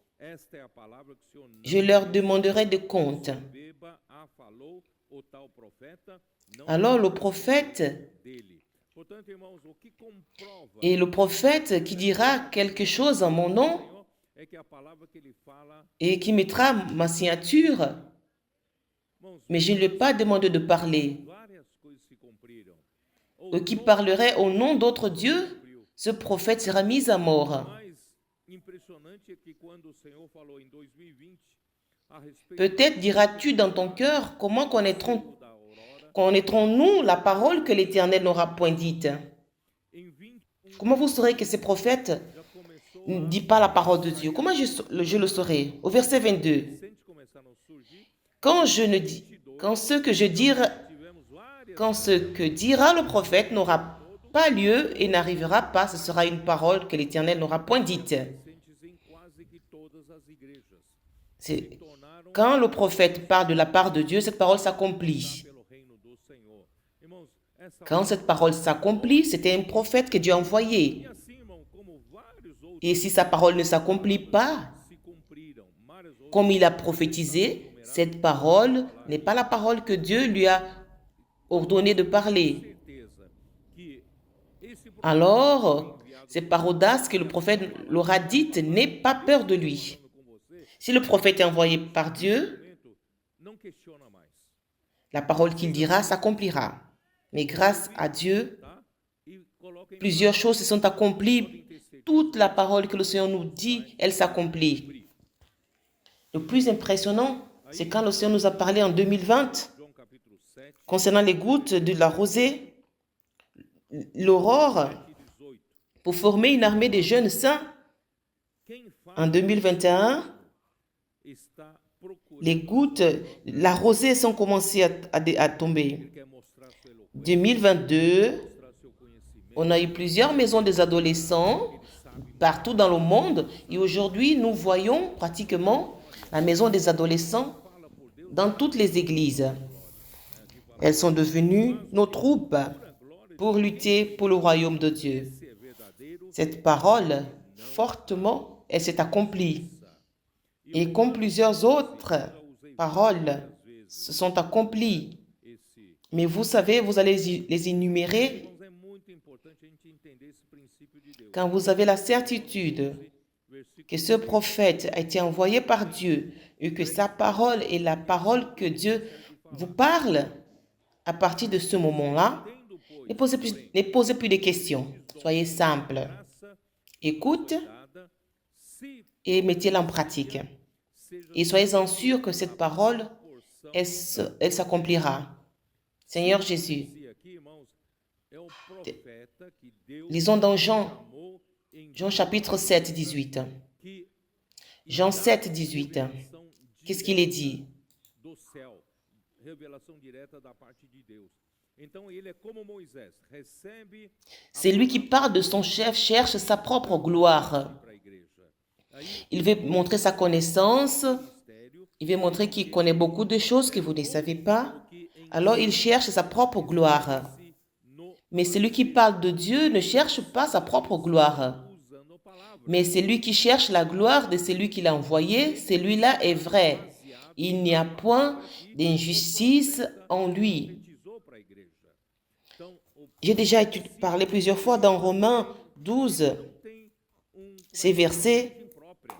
je leur demanderai des comptes. Alors le prophète, et le prophète qui dira quelque chose en mon nom et qui mettra ma signature, mais je ne lui ai pas demandé de parler, qui parlerait au nom d'autres dieux, ce prophète sera mis à mort. impressionante é que quando o Senhor falou em 2020 a respeito Peut-être diras-tu dans ton cœur, comment da aurora, connaîtrons-nous la parole que l'Éternel n'aura point dite? em 21 Comment vous saurez que ces prophètes já começou ne disent pas la parole de Dieu? Comment je le saurai? Au verset 22, recente começaram a surgir, quand ce que je dirai, tivemos várias quand ce que dira le prophète n'aura pas lieu et n'arrivera pas, ce sera une parole que l'Éternel n'aura point dite. recentes em quase que todas as igrejas. C'est Tornaram quand le prophète parle de la part de Dieu, cette parole s'accomplit. pelo reino do Senhor. Irmãos, essa Quand cette parole s'accomplit, c'était un prophète que Dieu a envoyé. e assim, irmão, como vários outros Et si sa parole ne s'accomplit pas, se cumpriram, vários outros comme il a prophétisé, cette parole n'est pas la parole que Dieu lui a ordonné de parler. certeza que esse Alors, c'est par audace que le prophète l'aura dite, n'aie pas peur de lui. com você, Si le prophète est envoyé par Dieu, momento, não questiona mais, la parole qu'il dira s'accomplira. Mais grâce à Dieu, tá? E coloca em plusieurs choses se sont accomplies. Toute la parole que le Seigneur nous dit, elle s'accomplit. Le plus impressionnant, c'est quand le Seigneur nous a parlé en 2020 João capítulo 7, concernant les gouttes de la rosée, l'aurore, 18. pour former une armée de jeunes saints. Quem faz En 2021, está procurando, les gouttes, la rosée sont commencées à tomber. quer mostrar sua eloquência, 2022, mostrar seu conhecimento, on a eu plusieurs maisons des adolescents partout dans le monde et aujourd'hui, nous voyons pratiquement la maison des adolescents fala por Deus, dans toutes les églises. Elles sont devenues nos troupes glória, pour lutter pour le royaume de Dieu. esse é verdadeiro, Cette parole, fortement, elle s'est accomplie. Et comme plusieurs autres paroles se sont accomplies. esse. Mais vous savez, vous allez les énumérer Irmãos, é muito importante a gente entender esse princípio de Deus. quand vous avez la certitude Versículo que ce prophète a été envoyé par Dieu et que sa parole est la parole que Dieu vous parle. À partir de ce moment-là, tendo, pois, ne posez plus de questions. Soyez simple. graça Écoute dada, se et mettez-la en pratique. seja Et soyez-en sûrs que cette parole, porção. elle s'accomplira. Seigneur Jésus, Dizia aqui, irmãos, é o profeta que Deus lisons dans Jean chamou em chapitre 7, 18. que Jean 7, 18. revelação Qu'est-ce qu'il est dit? do céu, revelação direta da parte de Deus. Então ele é como Moisés, recebe Celui qui parle de son chef cherche sa propre gloire. para a igreja. Aí Il veut montrer sa connaissance, mistério il veut montrer qu'il connaît beaucoup de choses que vous ne savez pas. que em Alors il cherche sa propre gloire. si no Mais celui qui parle de Dieu ne cherche pas sa propre gloire. usando a palavra, Mais celui qui cherche la gloire de celui qui l'a envoyé, celui-là est vrai. Il n'y a point d'injustice en lui. profetizou para a igreja. Então o J'ai déjà parlé plusieurs fois dans Romains 12, tem ces versets, origem própria,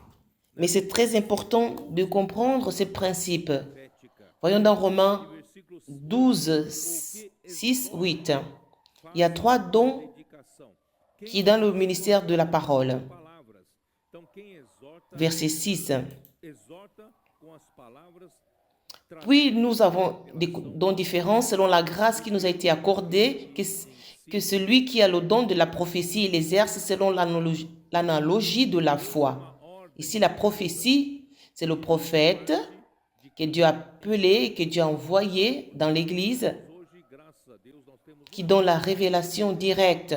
mais c'est très important de comprendre ces principes. profética. Voyons dans Romains Versículo 12, 6, 8. Il y a 3 dons dedicação. qui dans le ministère de la parole. Palavras. Então quem exorta, Verset 6. exorta com as palavras, Puis nous avons des dons différents selon la grâce qui nous a été accordée, que celui qui a le don de la prophétie l'exerce selon l'analogie de la foi. Ici, la prophétie, c'est le prophète que Dieu a appelé et que Dieu a envoyé dans l'Église, hoje, graças a Deus, nós temos qui donne la révélation directe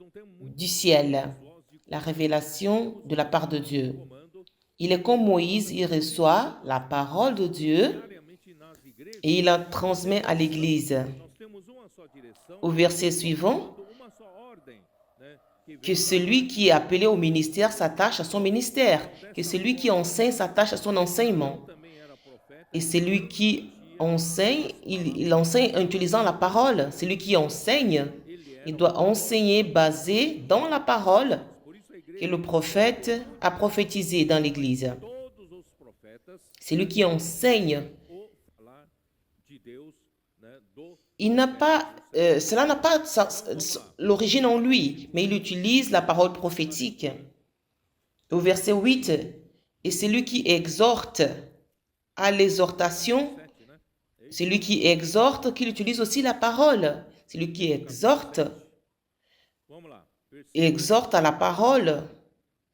não temos muito du ciel, voz de la révélation de la part de Dieu. comando Il est comme Moïse, il reçoit la parole de Dieu diariamente nas igrejas. et il la transmet à l'Église. Nós temos uma só direção, Au verset suivant, uma só ordem, né? Que que celui qui est appelé au ministère s'attache à son ministère, que celui qui enseigne s'attache à son enseignement. também era profeta, Et celui qui enseigne, il enseigne en utilisant la parole. Celui qui enseigne, il doit enseigner basé dans la parole por isso a igreja, que le prophète a prophétisé dans l'Église. todos os profetas, Celui qui enseigne, o falar de Deus, né? Do il n'a pas, cela n'a pas l'origine en lui, mais il utilise la parole prophétique. Au verset 8, et celui qui exhorte à l'exhortation, celui qui exhorte, qu'il utilise aussi la parole. Celui qui exhorte, Vamos lá. exhorte à la parole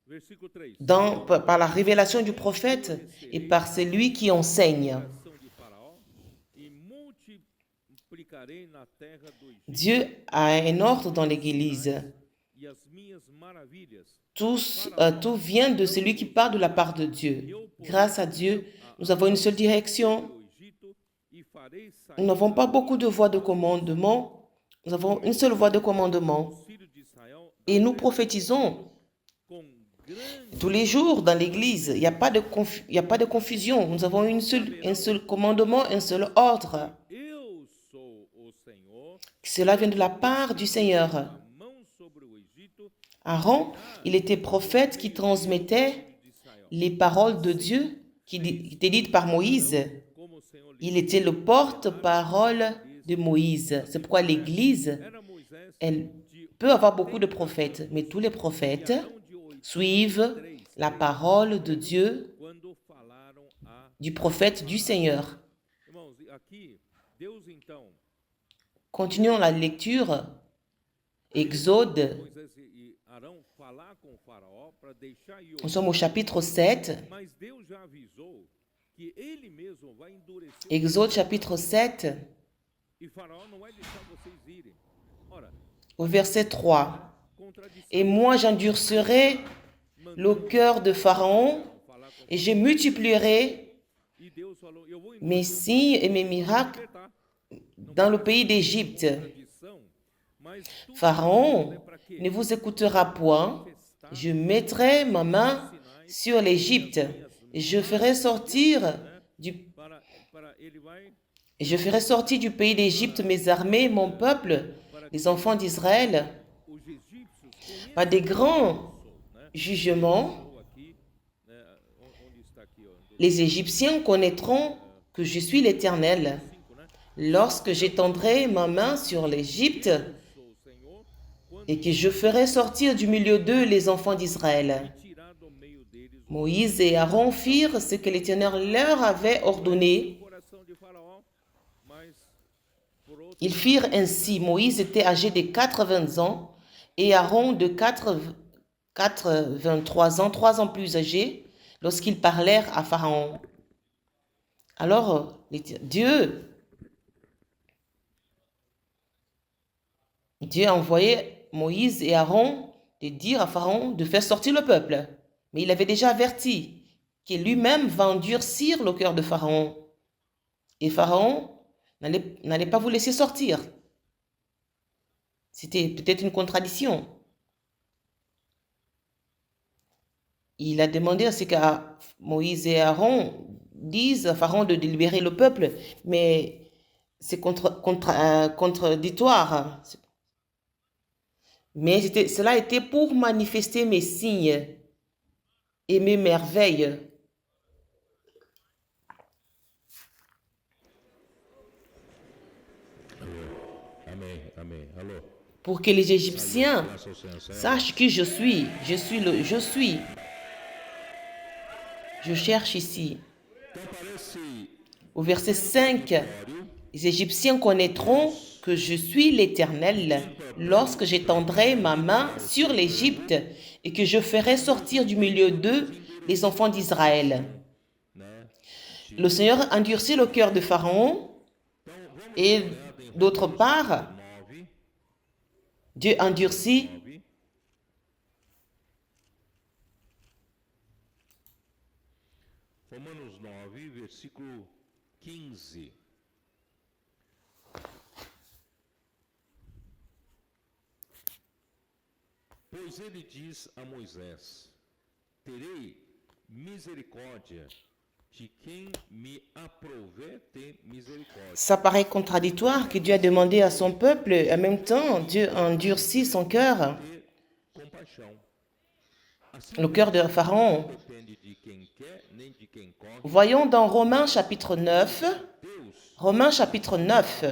Versículo 3. par la révélation du prophète et par celui qui enseigne. Coração de Faraó, e multiplicarei na terra do Egito Dieu a un ordre dans l'Église. e as minhas maravilhas. Tout vient de celui qui parle de la part de Dieu. Grâce à Dieu, nous avons une seule direction. Do Egito e farei sair Nous n'avons pas beaucoup de voies de commandement. Nous avons une seule voie de commandement. os filhos de Israel Et nous prophétisons com grande. tous les jours dans l'Église. Il n'y a pas de confusion. Nous avons un seul commandement, un seul ordre. Eu sou o Senhor, Cela vient de la part du Seigneur. a mão sobre o Egito Aaron, il était prophète qui transmettait d'Israel. les paroles de Dieu qui étaient dites par Moïse. Como o Senhor lhe Il était le porte-parole de Moïse. C'est pourquoi l'Église, era Moisés elle peut avoir beaucoup de prophètes, mais tous les prophètes de 8 suivent la parole de Dieu, quando falaram a. du prophète du Seigneur. Irmãos, aqui Deus então, Continuons la lecture. Exode, Moisés e Arão falar com o Faraó para deixar ir. nous sommes au chapitre 7. Mas Deus já avisou que ele mesmo vai endurecer Exode chapitre 7, e Faraó não vai deixar vocês irem. Ora, au verset 3. contradição. Et moi j'endurcirai le cœur de Pharaon Falar com et je multiplierai e Deus falou, eu vou mes signes et mes miracles interpretar dans le pays d'Égypte. tradição, mas tu Pharaon é para quê? ne vous écoutera point. Je mettrai ma main sur l'Égypte et je ferai sortir du pays d'Égypte mes armées, mon peuple, les enfants d'Israël, Os egípcios par des grands jugements. conhecem aqui, né, onde está aqui, ó, Les Égyptiens connaîtront que je suis l'Éternel. 5, né? Lorsque j'étendrai ma main sur l'Égypte Sou o Senhor, quando et que je ferai sortir du milieu d'eux les enfants d'Israël. tirar do meio deles Moïse et Aaron firent ce que l'Éternel leur avait ordonné. o coração de Faraó, mas por outro Ils firent ainsi. Moïse était âgé de 80 ans et Aaron de 83 ans, 3 ans plus âgé, lorsqu'ils parlèrent à Pharaon. Alors, Dieu a envoyé Moïse et Aaron de dire à Pharaon de faire sortir le peuple. Mais il avait déjà averti qu'il lui-même va endurcir le cœur de Pharaon. Et Pharaon n'allait pas vous laisser sortir. C'était peut-être une contradiction. Il a demandé à ce que Moïse et Aaron disent à Pharaon de libérer le peuple, mais c'est contradictoire. Mais cela était pour manifester mes signes et mes merveilles. Amém, amém. Alô? Pour que les Égyptiens Graças ao Senhor. sachent qui je suis. Je suis. Je cherche ici. Então parece Au verset 5, les Égyptiens connaîtront que je suis l'Éternel lorsque j'étendrai ma main sur l'Égypte et que je ferai sortir du milieu d'eux les enfants d'Israël. né? Le Seigneur endurcit le cœur de Pharaon et d'autre part, 9, Dieu endurcit 9. Romanos 9, versículo 15. Pois ele diz a Moisés: terei misericórdia de quem me aprouver ter misericórdia. Ça paraît contradictoire que Dieu a demandé à son peuple et en même temps Dieu endurcit son cœur, Ter compaixão. Assim le cœur de Pharaon. não depende de quem quer nem de quem corre. Voyons dans Romains chapitre 9, Deus, Romains chapitre 9.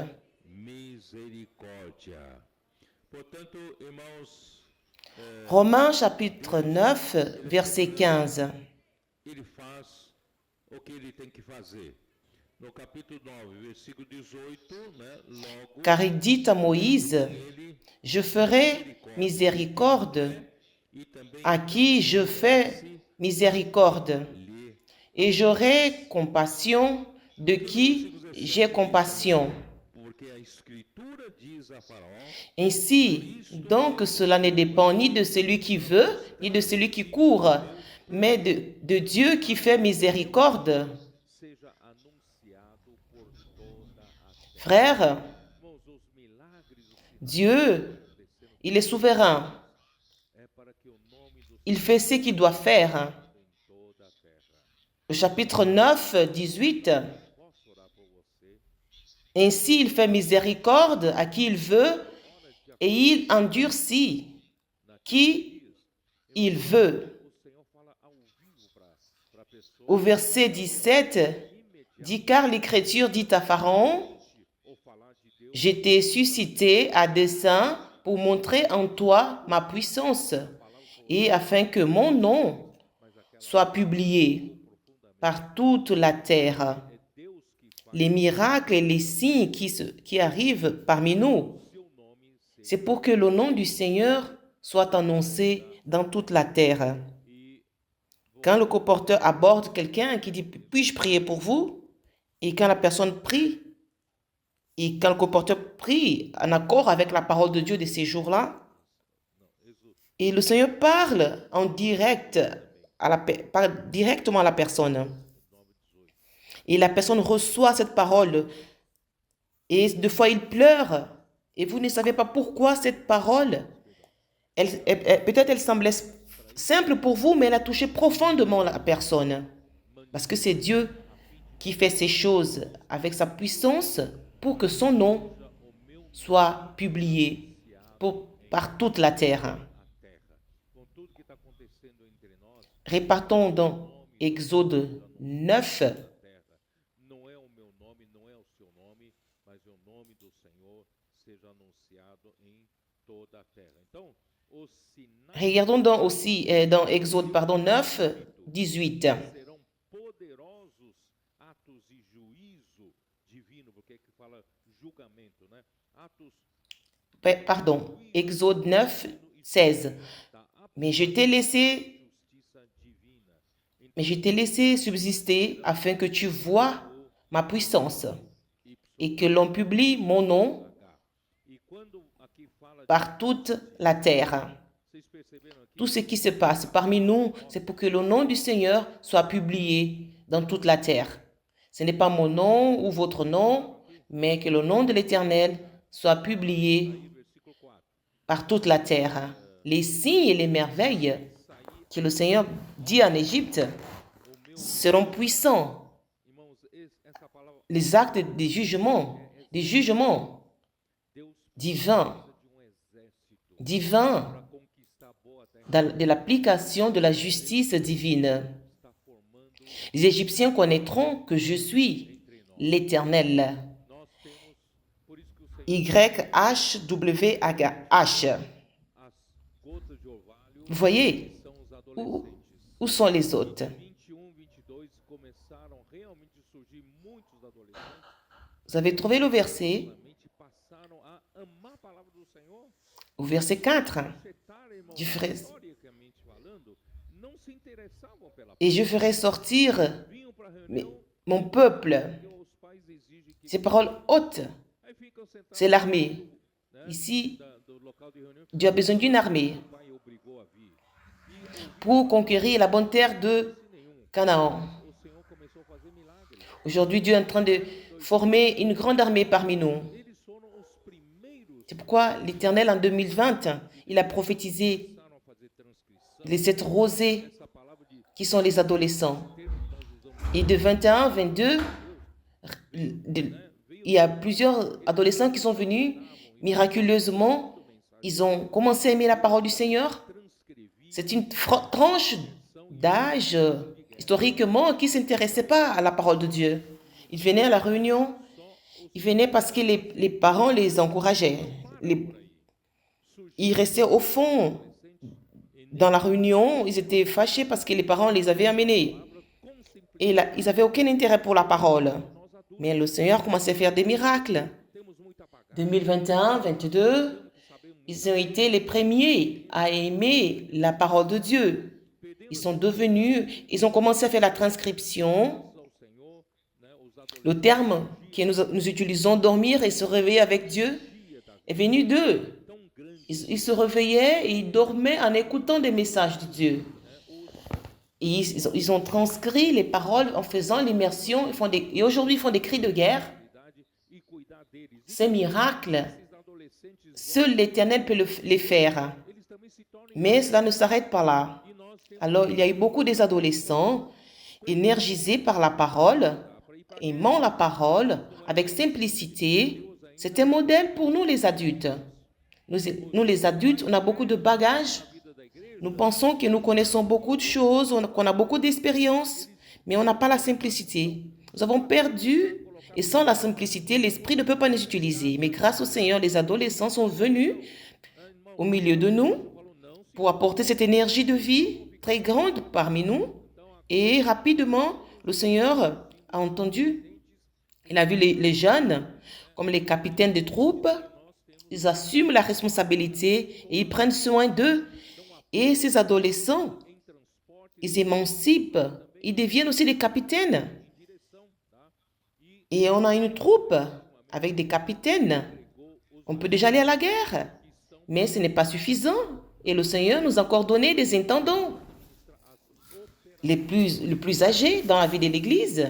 misericórdia. Portanto, irmãos, Romains chapitre 9, verset 15. ele faz o que ele tem que fazer. No capítulo 9, versículo 18, né, logo Car il dit à Moïse, ele je ferai miséricorde e também à qui je fais miséricorde, lhe. et j'aurai compassion de qui j'ai compassion. Porque a Escritura diz a Faraó, Ainsi, donc, cela ne dépend ni de celui qui veut, ni de celui qui court, mais de Dieu qui fait miséricorde. seja anunciado por toda a terra. Frère, Irmãos, os milagres que Dieu, il est souverain. é para que o nome do Il fait ce qu'il doit faire. em toda a terra. Le chapitre 9, 18. Posso orar por você? Ainsi, il fait miséricorde à qui il veut et il endurcit qui il veut. O Senhor fala ao vivo para a pessoa. Au verset 17, dit car l'Écriture dit à Pharaon, Ou falar de Deus je t'ai suscité à dessein pour montrer en toi ma puissance et afin que mon nom soit publié par toute la terre. é Deus que faz Les miracles et les signes qui arrivent parmi nous, seu nome ser. c'est pour que le nom du Seigneur soit annoncé dans toute la terre. E Quand le colporteur aborde quelqu'un qui dit « Puis-je prier pour vous ?» et quand la personne prie, et quand le colporteur prie en accord avec la parole de Dieu de ces jours-là, et le Seigneur parle en direct, parle directement à la personne. Et la personne reçoit cette parole. Et des fois, il pleure. Et vous ne savez pas pourquoi cette parole, peut-être elle semblait simple pour vous, mais elle a touché profondément la personne. Parce que c'est Dieu qui fait ces choses avec sa puissance pour que son nom soit publié par toute la terre. a terra. Com tudo que está acontecendo entre nós, Répartons dans Exode 9, terra. Não é o meu nome, não é o seu nome, mas o nome do Senhor seja anunciado em toda a terra. Então, os sinais regardons aussi dans Exode 9, 18. serão poderosos atos de juízo divino, porque aqui fala julgamento, né? Atos Pardon, Exode 9, 16. da Mais je t'ai laissé, justiça divina. mais je t'ai laissé subsister afin que tu vois ma puissance et que l'on publie mon nom E quando aqui fala de par toute la terre. vocês perceberam aqui, Tout ce qui se passe parmi nous, c'est pour que le nom du Seigneur soit publié dans toute la terre. Ce n'est pas mon nom ou votre nom, mais que le nom de l'Éternel soit publié versículo 4. par toute la terre. Les signes et les merveilles que le Seigneur dit en Égypte seront puissants. Irmãos, essa palavra Les actes des jugements Deus divins, exército divins para conquistar a boa terra de l'application de la justice divine. está formando. Les Égyptiens connaîtront que je suis l'Éternel. Nós temos, por isso que o Senhor, YHWH. as gotas de orvalho Vous voyez, são os adolescentes. où sont les autres? 21, 22 começaram realmente a surgir muitos adolescentes, Vous avez trouvé le verset, realmente passaram a amar a palavra do Senhor, au verset 4. afetaram, irmãos, Je ferai, historicamente falando, não se interessavam pela et je ferai sortir vinham para a reunião mon peuple. que os pais exigem que Ces paroles hautes, aí ficam sentados, c'est l'armée. né, Ici, do local de reunião, Dieu a besoin d'une armée o pai obrigou a vir. E pour conquérir la bonne terre de Canaan. o Senhor começou a fazer milagres. Aujourd'hui, Dieu est en train de former une grande armée parmi nous. Eles foram os primeiros C'est pourquoi l'Éternel, en 2020, il a prophétisé que começaram a fazer transcrição les 7 rosées dessa palavra de qui sont les adolescents. termo que nós usamos. Et de 21, 22, il y a plusieurs adolescents qui sont venus miraculeusement. Ils ont commencé à aimer la parole du Seigneur. C'est une tranche d'âge historiquement qui ne s'intéressait pas à la parole de Dieu. Ils venaient à la réunion. Ils venaient parce que les parents les encourageaient. Ils restaient au fond Dans la réunion, ils étaient fâchés parce que les parents les avaient amenés. Et là, ils n'avaient aucun intérêt pour la parole. Mais le Seigneur commençait à faire des miracles. 2021, 2022, ils ont été les premiers à aimer la parole de Dieu. Ils ont commencé à faire la transcription. Le terme que nous utilisons, dormir et se réveiller avec Dieu, est venu d'eux. Ils se réveillaient et ils dormaient en écoutant des messages de Dieu. Et ils ont transcrit les paroles en faisant l'immersion. Et aujourd'hui, ils font des cris de guerre. Ces miracles, seul l'Éternel peut les faire. Mais cela ne s'arrête pas là. Alors, il y a eu beaucoup des adolescents énergisés par la parole, aimant la parole, avec simplicité. C'est un modèle pour nous, les adultes. Nous, les adultes, on a beaucoup de bagages. Nous pensons que nous connaissons beaucoup de choses, qu'on a beaucoup d'expérience, mais on n'a pas la simplicité. Nous avons perdu, et sans la simplicité, l'esprit ne peut pas nous utiliser. Mais grâce au Seigneur, les adolescents sont venus au milieu de nous pour apporter cette énergie de vie très grande parmi nous. Et rapidement, le Seigneur a entendu. Il a vu les jeunes comme les capitaines de troupes. Ils assument la responsabilité et ils prennent soin d'eux. Et ces adolescents, ils émancipent. Ils deviennent aussi des capitaines. Et on a une troupe avec des capitaines. On peut déjà aller à la guerre. Mais ce n'est pas suffisant. Et le Seigneur nous a encore donné des intendants. Les plus âgés dans la vie de l'Église.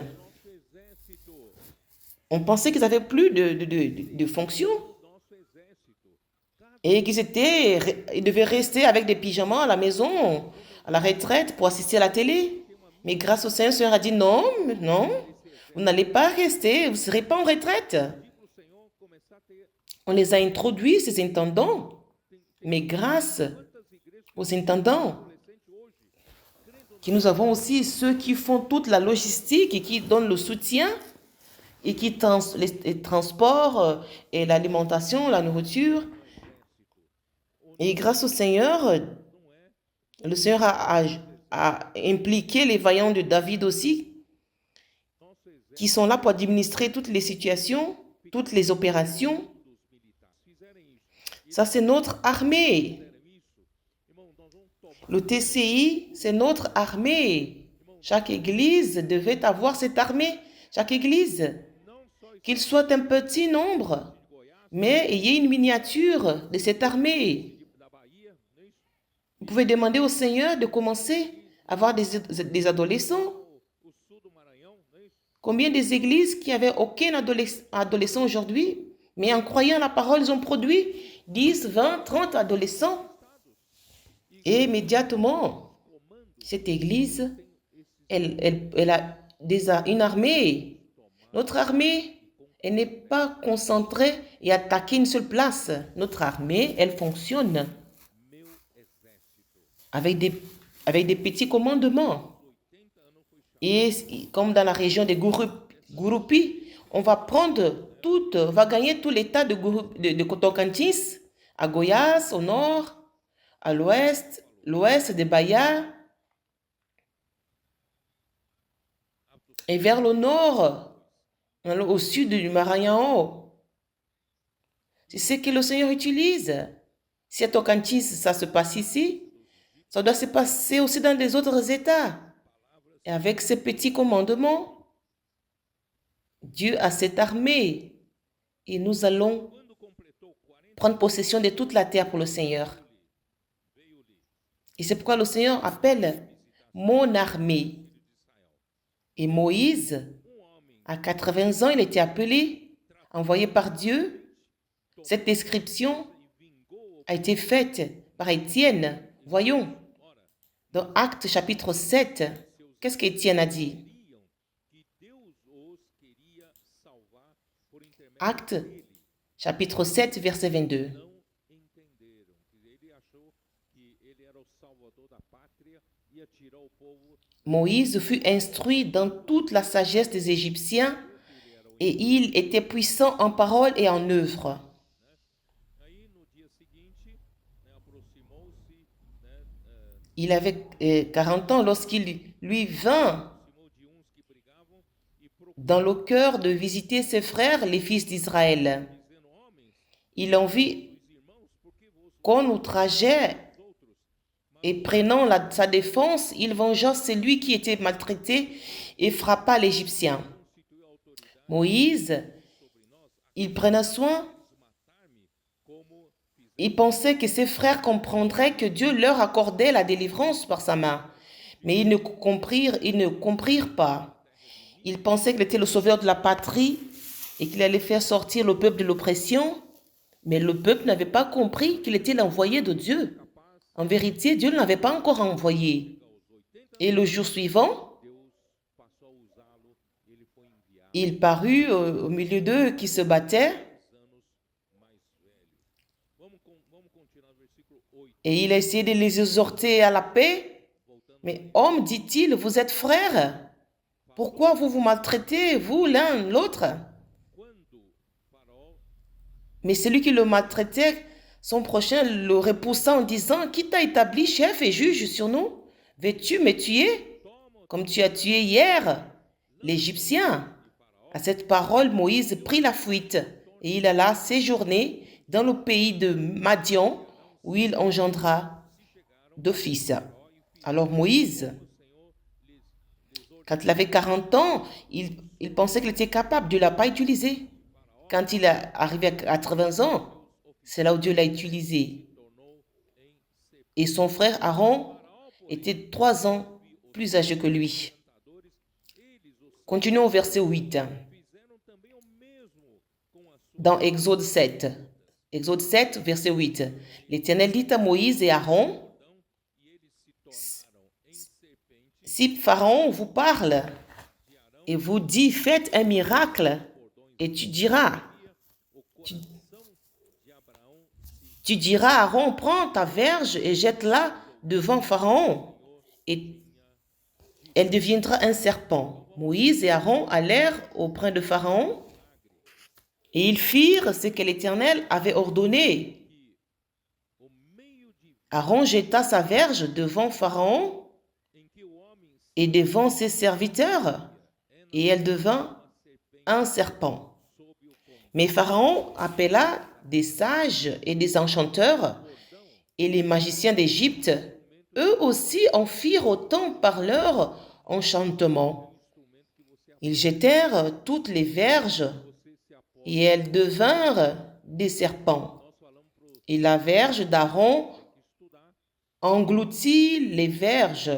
On pensait qu'ils n'avaient plus de fonction. Et ils devaient rester avec des pyjamas à la maison, à la retraite, pour assister à la télé. Mais grâce au Seigneur, le Seigneur a dit non, vous n'allez pas rester, vous ne serez pas en retraite. On les a introduits, ces intendants. Mais grâce aux intendants, que nous avons aussi ceux qui font toute la logistique et qui donnent le soutien et qui les transports et l'alimentation, la nourriture. Et grâce au Seigneur, le Seigneur a impliqué les vaillants de David aussi, qui sont là pour administrer toutes les situations, toutes les opérations. Ça, c'est notre armée. Le TCI, c'est notre armée. Chaque église devait avoir cette armée. Chaque église, qu'il soit un petit nombre, mais il y ait une miniature de cette armée. Vous pouvez demander au Seigneur de commencer à avoir des adolescents. Combien des églises qui n'avaient aucun adolescent aujourd'hui, mais en croyant la parole, ils ont produit 10, 20, 30 adolescents. Et immédiatement, cette église, elle a une armée. Notre armée, elle n'est pas concentrée et attaquée une seule place. Notre armée, elle fonctionne avec des petits commandements. Et comme dans la région des Gouroupi, on va gagner tout l'état de Tocantins, à Goiás, au nord, à l'ouest de Bahia, et vers le nord, au sud du Maranhão. C'est ce que le Seigneur utilise. Si à Tocantins, ça se passe ici, ça doit se passer aussi dans les autres États. Et avec ces petits commandements, Dieu a cette armée. Et nous allons prendre possession de toute la terre pour le Seigneur. Et c'est pourquoi le Seigneur appelle mon armée. Et Moïse, à 80 ans, il était appelé, envoyé par Dieu. Cette description a été faite par Étienne. Voyons, dans Actes chapitre 7, qu'est-ce qu'Étienne a dit? Actes chapitre 7, verset 22. Moïse fut instruit dans toute la sagesse des Égyptiens et il était puissant en parole et en œuvre. Il avait 40 ans lorsqu'il lui vint dans le cœur de visiter ses frères, les fils d'Israël. Il en vit qu'on outrageait et prenant sa défense, il vengea celui qui était maltraité et frappa l'Égyptien. Moïse, il prenait soin. Il pensait que ses frères comprendraient que Dieu leur accordait la délivrance par sa main. Mais ils ne comprirent pas. Ils pensaient qu'il était le sauveur de la patrie et qu'il allait faire sortir le peuple de l'oppression. Mais le peuple n'avait pas compris qu'il était l'envoyé de Dieu. En vérité, Dieu ne l'avait pas encore envoyé. Et le jour suivant, il parut au milieu d'eux qui se battaient. Et il a essayé de les exhorter à la paix. Mais homme, dit-il, vous êtes frères. Pourquoi vous vous maltraitez, vous, l'un l'autre? Mais celui qui le maltraitait, son prochain le repoussa en disant, qui t'a établi chef et juge sur nous? Veux-tu me tuer, comme tu as tué hier l'Égyptien? À cette parole, Moïse prit la fuite et il alla séjourner dans le pays de Madian, où il engendra 2 fils. Alors Moïse, quand il avait 40 ans, il pensait qu'il était capable. Dieu ne l'a pas utilisé. Quand il est arrivé à 80 ans, c'est là où Dieu l'a utilisé. Et son frère Aaron était 3 ans plus âgé que lui. Continuons au verset 8. Dans Exode 7. Exode 7, verset 8. L'Éternel dit à Moïse et Aaron, si Pharaon vous parle et vous dit, faites un miracle, et tu diras à Aaron, prends ta verge et jette-la devant Pharaon, et elle deviendra un serpent. Moïse et Aaron allèrent auprès de Pharaon, et ils firent ce que l'Éternel avait ordonné. Aaron jeta sa verge devant Pharaon et devant ses serviteurs, et elle devint un serpent. Mais Pharaon appela des sages et des enchanteurs, et les magiciens d'Égypte, eux aussi en firent autant par leur enchantement. Ils jetèrent toutes les verges, et elles devinrent des serpents. Et la verge d'Aaron engloutit les verges.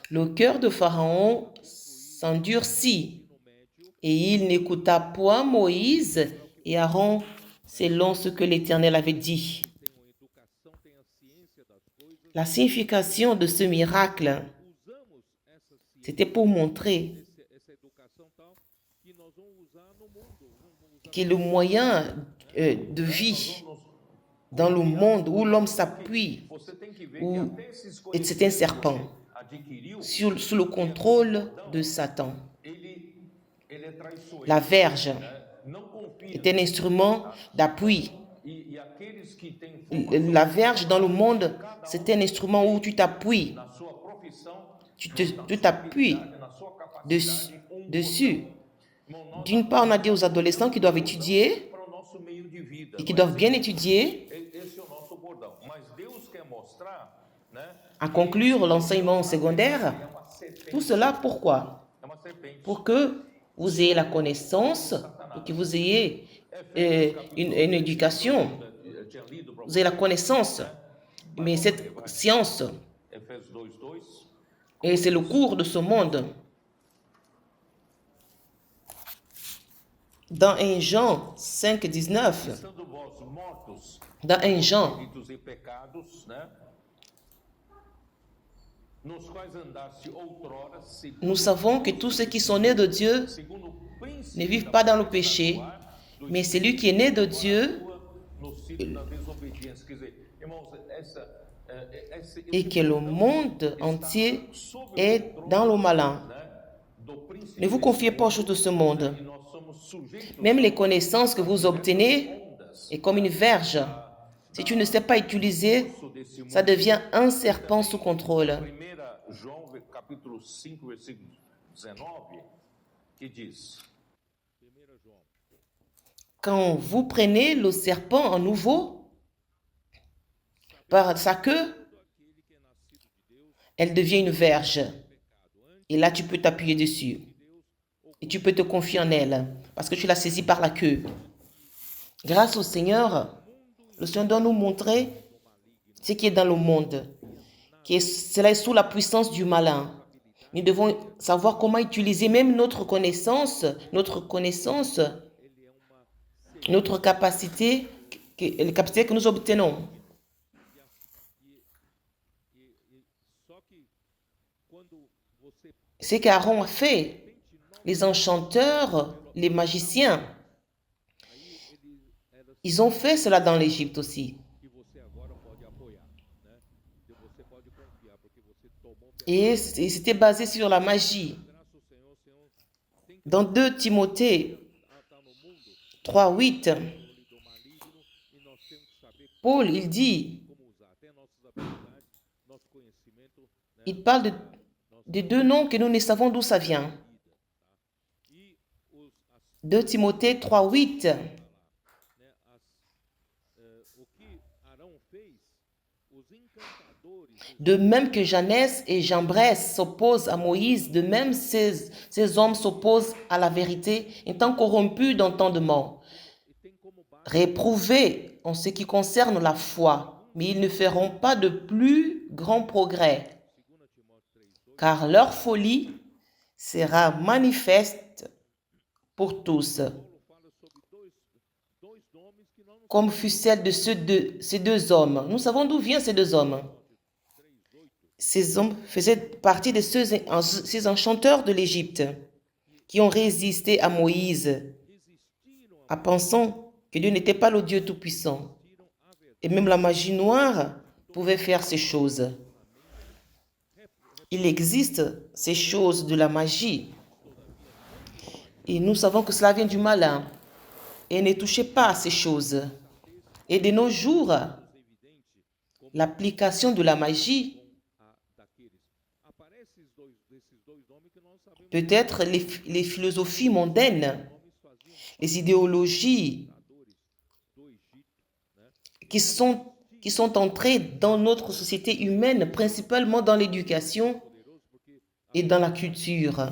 Le cœur de Pharaon s'endurcit, et il n'écouta point Moïse et Aaron selon ce que l'Éternel avait dit. La signification de ce miracle, c'était pour montrer que le moyen de vie dans le monde où l'homme s'appuie, c'est un serpent, sous le contrôle de Satan. La verge est un instrument d'appui. La verge dans le monde, c'est un instrument où tu t'appuies. Tu t'appuies dessus. D'une part, on a dit aux adolescents qui doivent étudier et qui doivent bien étudier. À conclure l'enseignement secondaire, tout cela pourquoi? Pour que vous ayez la connaissance et que vous ayez une éducation. Vous avez la connaissance. Mais cette science, et c'est le cours de ce monde. Dans 1 Jean 5, 19, dans 1 Jean, nous savons que tous ceux qui sont nés de Dieu ne vivent pas dans le péché, mais celui qui est né de Dieu et que le monde entier est dans le malin. Ne vous confiez pas aux choses de ce monde. Même les connaissances que vous obtenez est comme une verge Si tu ne sais pas utiliser, ça devient un serpent sous contrôle. 1 João, capítulo 5, versículo 19, que diz: Quand vous prenez le serpent en nouveau, par sa queue, elle devient une verge. Et là, tu peux t'appuyer dessus. Et tu peux te confier en elle, parce que tu l'as saisie par la queue. Grâce au Seigneur, le Seigneur doit nous montrer ce qui est dans le monde, cela est sous la puissance du malin. Nous devons savoir comment utiliser même notre connaissance, notre capacité, les capacités que nous obtenons. Ce qu'Aaron a fait, les enchanteurs, les magiciens, ils ont fait cela dans l'Égypte aussi. Et c'était basé sur la magie. Dans 2 Timothée 3:8, Paul, il dit, il parle de 2 noms que nous ne savons d'où ça vient. 2 Timothée 3:8. De même que Janès et Jambres s'opposent à Moïse, de même ces hommes s'opposent à la vérité, étant corrompus d'entendement, réprouvés en ce qui concerne la foi, mais ils ne feront pas de plus grands progrès, car leur folie sera manifeste pour tous, comme fut celle de ces 2 hommes. Nous savons d'où viennent ces 2 hommes. Ces hommes faisaient partie de ces enchanteurs de l'Égypte qui ont résisté à Moïse en pensant que Dieu n'était pas le Dieu Tout-Puissant. Et même la magie noire pouvait faire ces choses. Il existe ces choses de la magie. Et nous savons que cela vient du malin. Et ne touchez pas à ces choses. Et de nos jours, l'application de la magie, peut-être les philosophies mondaines, les idéologies qui sont entrées dans notre société humaine, principalement dans l'éducation et dans la culture.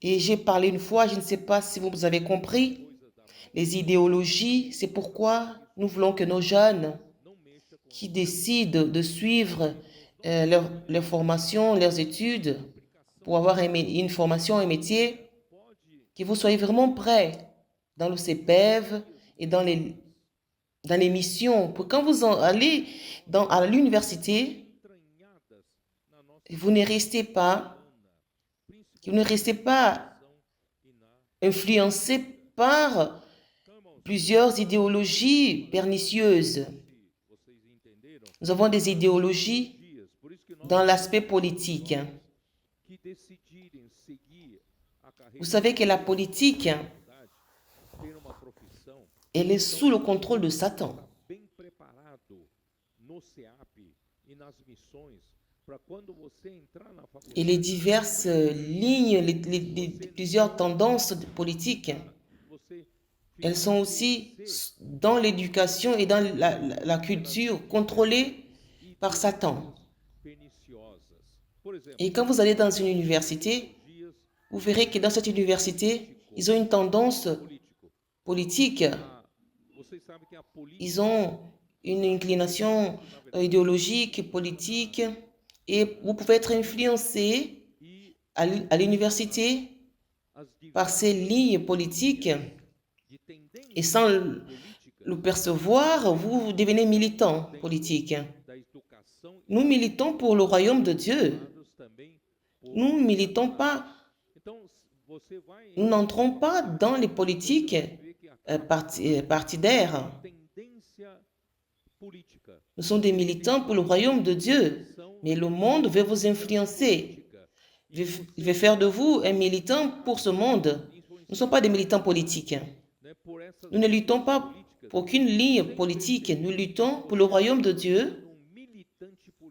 Et j'ai parlé une fois, je ne sais pas si vous avez compris, les idéologies, c'est pourquoi nous voulons que nos jeunes qui décident de suivre leur formation, leurs études, pour avoir une formation, un métier, que vous soyez vraiment prêts dans le CPEV et dans les missions. Pour quand vous allez à l'université, vous ne restez pas influencés par plusieurs idéologies pernicieuses. Nous avons des idéologies dans l'aspect politique. Vous savez que la politique, elle est sous le contrôle de Satan. Et les diverses lignes, plusieurs tendances politiques, elles sont aussi dans l'éducation et dans la culture contrôlées par Satan. Et quand vous allez dans une université, vous verrez que dans cette université, ils ont une tendance politique. Ils ont une inclination idéologique, politique, et vous pouvez être influencé à l'université par ces lignes politiques. Et sans le percevoir, vous devenez militant politique. Nous militons pour le royaume de Dieu. Nous militons pas, nous n'entrons pas dans les politiques partidaires. Nous sommes des militants pour le royaume de Dieu. Mais le monde veut vous influencer. Il veut faire de vous un militant pour ce monde. Nous ne sommes pas des militants politiques. Nous ne luttons pas pour aucune ligne politique. Nous luttons pour le royaume de Dieu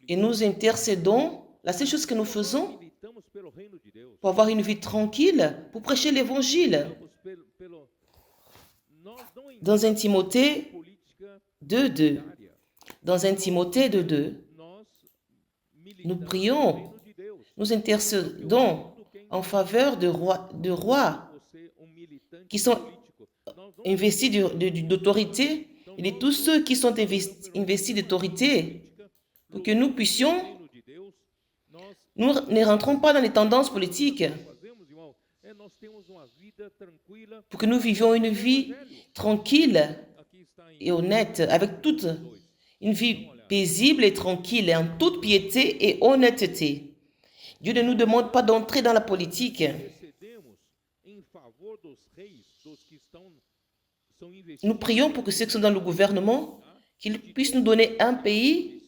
et nous intercédons. La seule chose que nous faisons pour avoir une vie tranquille, pour prêcher l'évangile. Dans 1 Timothée 2:2, dans 1 Timothée 2:2, nous prions, nous intercédons en faveur de rois qui sont investis d'autorité et de tous ceux qui sont investis d'autorité pour que nous puissions, nous ne rentrons pas dans les tendances politiques, pour que nous vivions une vie tranquille et honnête, avec toute une vie paisible et tranquille, en toute piété et honnêteté. Dieu ne nous demande pas d'entrer dans la politique. Nous prions pour que ceux qui sont dans le gouvernement, qu'ils puissent nous donner un pays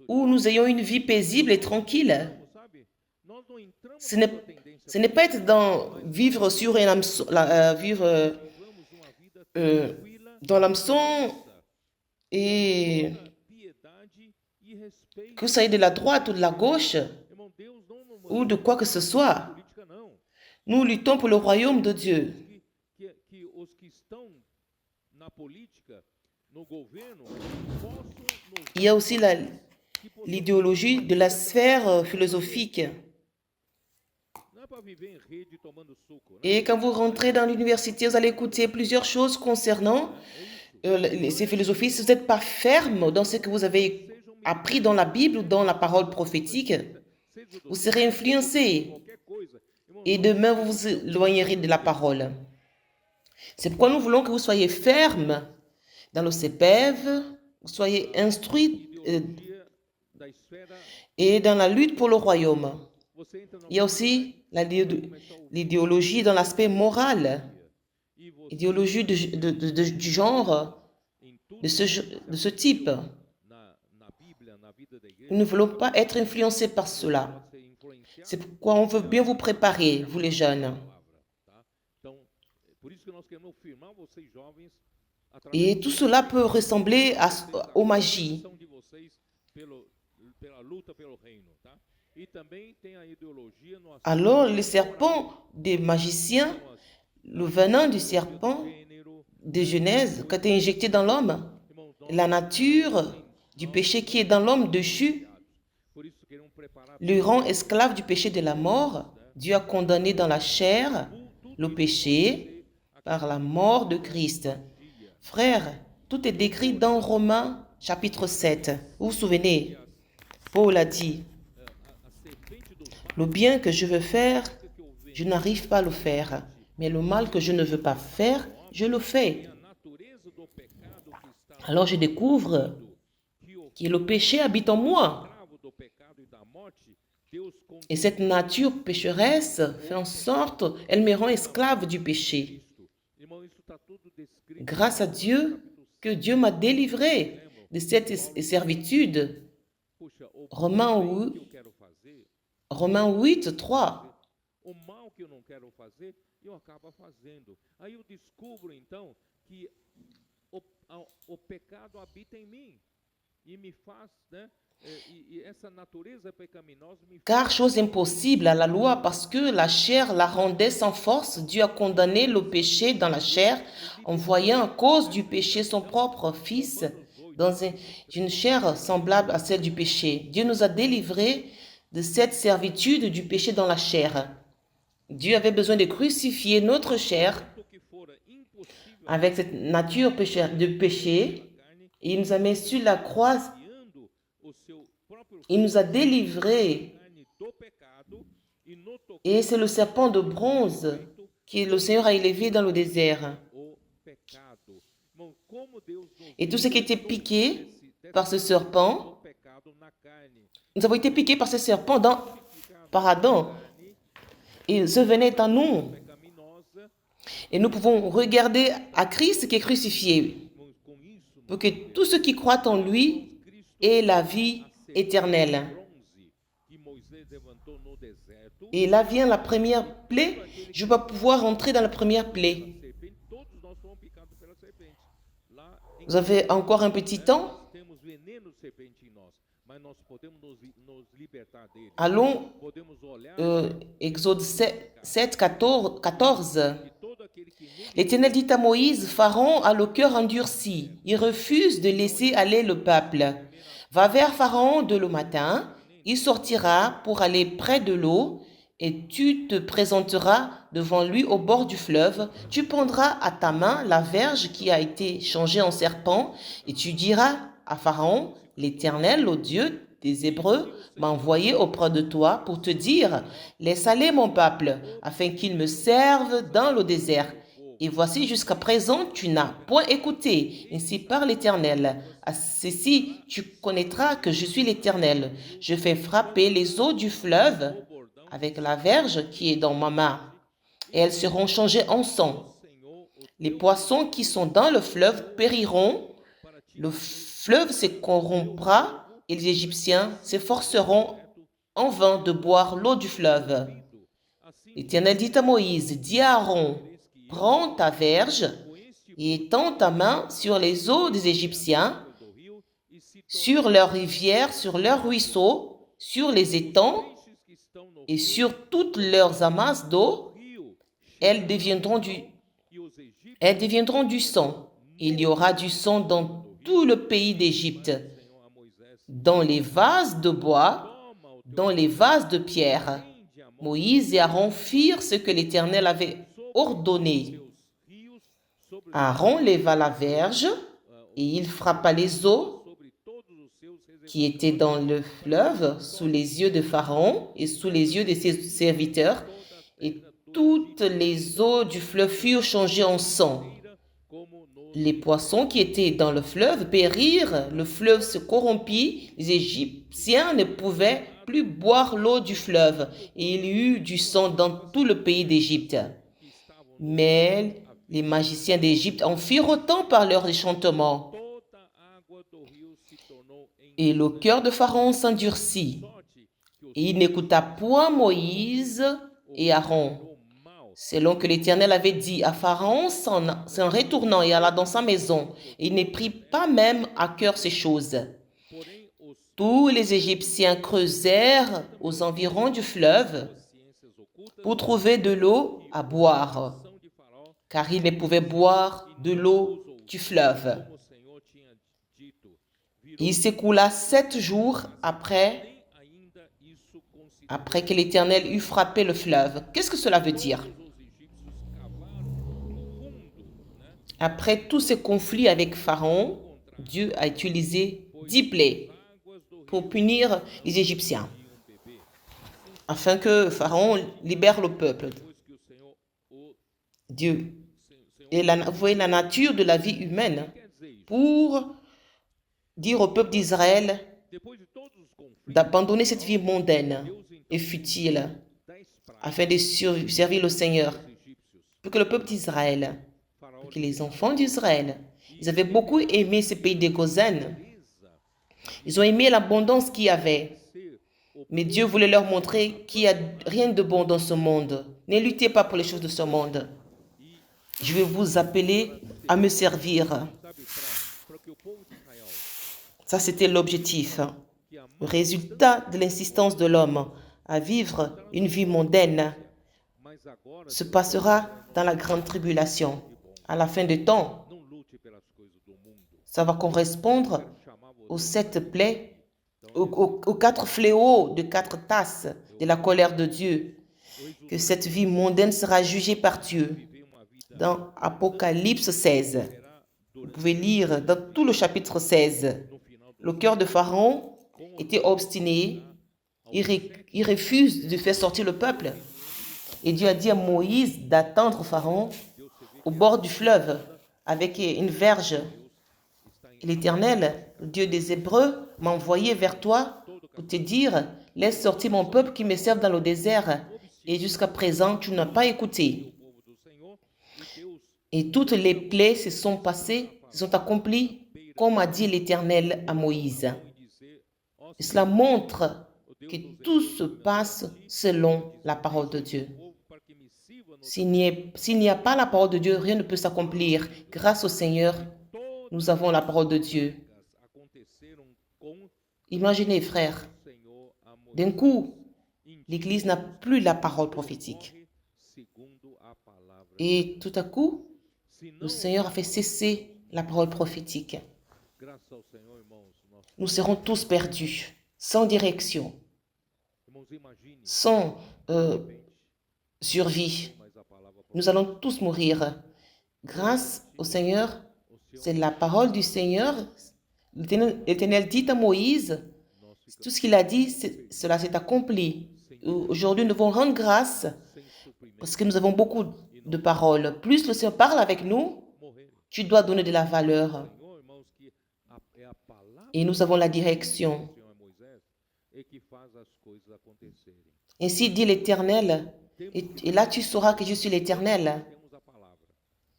où nous ayons une vie paisible et tranquille. Ce n'est pas être vivre sur un hameçon, dans l'hameçon et que ça aille de la droite ou de la gauche ou de quoi que ce soit. Nous luttons pour le royaume de Dieu. Il y a aussi l'idéologie de la sphère philosophique. Et quand vous rentrez dans l'université, vous allez écouter plusieurs choses concernant ces philosophies. Si vous n'êtes pas ferme dans ce que vous avez appris dans la Bible ou dans la parole prophétique, vous serez influencé. Et demain, vous vous éloignerez de la parole. C'est pourquoi nous voulons que vous soyez fermes dans le CPEV, vous soyez instruits et dans la lutte pour le royaume. Il y a aussi l'idéologie dans l'aspect moral, idéologie du genre, de ce type. Nous ne voulons pas être influencés par cela. C'est pourquoi on veut bien vous préparer, vous les jeunes. Et tout cela peut ressembler aux magies. Alors, le serpent des magiciens, le venin du serpent de Genèse, quand est injecté dans l'homme, la nature du péché qui est dans l'homme déchu, le rend esclave du péché de la mort. Dieu a condamné dans la chair le péché par la mort de Christ. Frères, tout est décrit dans Romains chapitre 7. Vous vous souvenez, Paul a dit, le bien que je veux faire, je n'arrive pas à le faire, mais le mal que je ne veux pas faire, je le fais. Alors je découvre que le péché habite en moi. Et cette nature pécheresse fait en sorte, elle me rend esclave du péché. Grâce à Dieu, que Dieu m'a délivré de cette servitude. Romains 8, 3. Car chose impossible à la loi, parce que la chair la rendait sans force, Dieu a condamné le péché dans la chair, envoyant à cause du péché son propre Fils dans une chair semblable à celle du péché. Dieu nous a délivrés de cette servitude du péché dans la chair. Dieu avait besoin de crucifier notre chair avec cette nature de péché, et il nous a mis sur la croix. Il nous a délivrés. Et c'est le serpent de bronze que le Seigneur a élevé dans le désert. Et tout ce qui était piqué par ce serpent, nous avons été piqués par ce serpent par Adam. Et ce venin est en nous. Et nous pouvons regarder à Christ qui est crucifié, pour que tous ceux qui croient en lui aient la vie éternelle. Et là vient la première plaie. Je vais pouvoir entrer dans la première plaie. Vous avez encore un petit temps? temos veneno de serpente em nós, mas nós podemos nos libertar dele. Allons, Podemos olhar Exode 7, 14. e todo aquele que nele L'Éternel dit à Moïse, Pharaon a le cœur endurci. Il refuse de laisser aller le peuple. Va vers Pharaon dès le matin. Il sortira pour aller près de l'eau et tu te présenteras devant lui au bord du fleuve. Tu prendras à ta main la verge qui a été changée en serpent et tu diras à Pharaon, l'Éternel, le Dieu des Hébreux, m'a envoyé auprès de toi pour te dire, laisse aller mon peuple afin qu'il me serve dans le désert. Et voici jusqu'à présent, tu n'as point écouté. Ainsi parle l'Éternel. À ceci, tu connaîtras que je suis l'Éternel. Je fais frapper les eaux du fleuve avec la verge qui est dans ma main. Et elles seront changées en sang. Les poissons qui sont dans le fleuve périront. Le fleuve se corrompra et les Égyptiens s'efforceront en vain de boire l'eau du fleuve. L'Éternel dit à Moïse, dis à Aaron, prends ta verge et étends ta main sur les eaux des Égyptiens, sur leurs rivières, sur leurs ruisseaux, sur les étangs et sur toutes leurs amasses d'eau. Elles deviendront du sang. Il y aura du sang dans tout le pays d'Égypte, dans les vases de bois, dans les vases de pierre. Moïse et Aaron firent ce que l'Éternel avait ordonné. Aaron leva la verge et il frappa les eaux qui étaient dans le fleuve sous les yeux de Pharaon et sous les yeux de ses serviteurs, et toutes les eaux du fleuve furent changées en sang. Les poissons qui étaient dans le fleuve périrent, le fleuve se corrompit, les Égyptiens ne pouvaient plus boire l'eau du fleuve, et il y eut du sang dans tout le pays d'Égypte. Mais les magiciens d'Égypte en firent autant par leur enchantement. Et le cœur de Pharaon s'endurcit, et il n'écouta point Moïse et Aaron, selon que l'Éternel avait dit à Pharaon s'en retournant et alla dans sa maison. Et il ne prit pas même à cœur ces choses. Tous les Égyptiens creusèrent aux environs du fleuve pour trouver de l'eau à boire, car ils ne pouvaient boire de l'eau du fleuve. Il s'écoula 7 jours après que l'Éternel eut frappé le fleuve. Qu'est-ce que cela veut dire? Après tous ces conflits avec Pharaon, Dieu a utilisé 10 plaies pour punir les Égyptiens, afin que Pharaon libère le peuple. Dieu, vous voyez la nature de la vie humaine, pour dire au peuple d'Israël d'abandonner cette vie mondaine et futile, afin de servir le Seigneur, pour que le peuple d'Israël, que les enfants d'Israël, ils avaient beaucoup aimé ce pays de Goshen. Ils ont aimé l'abondance qu'il y avait. Mais Dieu voulait leur montrer qu'il n'y a rien de bon dans ce monde. Ne luttez pas pour les choses de ce monde. Je vais vous appeler à me servir. Ça, c'était l'objectif. Le résultat de l'insistance de l'homme à vivre une vie mondaine se passera dans la grande tribulation. À la fin des temps, ça va correspondre aux 7 plaies, aux 4 fléaux de 4 tasses de la colère de Dieu, que cette vie mondaine sera jugée par Dieu. Dans Apocalypse 16, vous pouvez lire dans tout le chapitre 16, le cœur de Pharaon était obstiné, il refuse de faire sortir le peuple. Et Dieu a dit à Moïse d'attendre Pharaon au bord du fleuve avec une verge. L'Éternel, le Dieu des Hébreux, m'a envoyé vers toi pour te dire, laisse sortir mon peuple qui me serve dans le désert. Et jusqu'à présent, tu n'as pas écouté. Et toutes les plaies se sont passées, se sont accomplies, comme a dit l'Éternel à Moïse. Et cela montre que tout se passe selon la parole de Dieu. S'il n'y a pas la parole de Dieu, rien ne peut s'accomplir. Grâce au Seigneur, nous avons la parole de Dieu. aconteceram com Imaginez, frères, o Senhor a Moisés. d'un coup, l'Église n'a plus la parole prophétique. Morre segundo a palavra. Et tout à coup, Se le não, Seigneur a fait cesser la parole prophétique. graças ao Senhor, irmãos, nós, Nous serons tous perdus, sans direction, irmãos, imagine, sans de repente, survie. mas a palavra Nous allons tous mourir. Grâce au Seigneur, c'est la parole du Seigneur. L'Éternel dit à Moïse, nós ficamos tout ce qu'il a dit, cela s'est accompli. Aujourd'hui, nous devons rendre grâce sem suprimento, parce que nous avons beaucoup de paroles. Plus le Seigneur parle avec nous, morrer. tu dois donner de la valeur. Senhor, irmãos, que é a palavra Et nous avons la direction. do Senhor a Moisés é que faz as coisas acontecerem. Ainsi dit l'Éternel. Et là, tu sauras que je suis l'Éternel. Temos a palavra.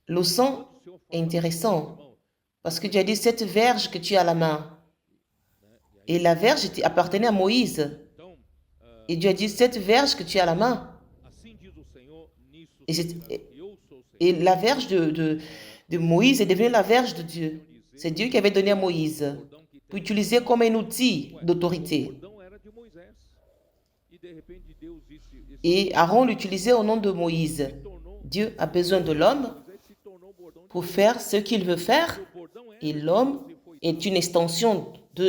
Le sang O Senhor est fala, intéressant irmão, parce que tu as dit cette verge que tu as à la main. Et la verge appartenait à Moïse. então, Et Dieu a dit cette verge que tu as à la main. assim diz o Senhor, nisso Et, será. c'est- Eu sou o Senhor. et la verge de Moïse est devenue la verge de Dieu. C'est Dieu qui avait donné à Moïse O bordão que pour tem, utiliser comme un outil o d'autorité. bordão era de Moisés. E de repente Deus disse, Et Aaron l'utilisait au nom de Moïse. tornou, Dieu a besoin de l'homme Moisés se tornou o bordão de pour faire ce qu'il veut faire. o bordão era Et l'homme e foi est une extension de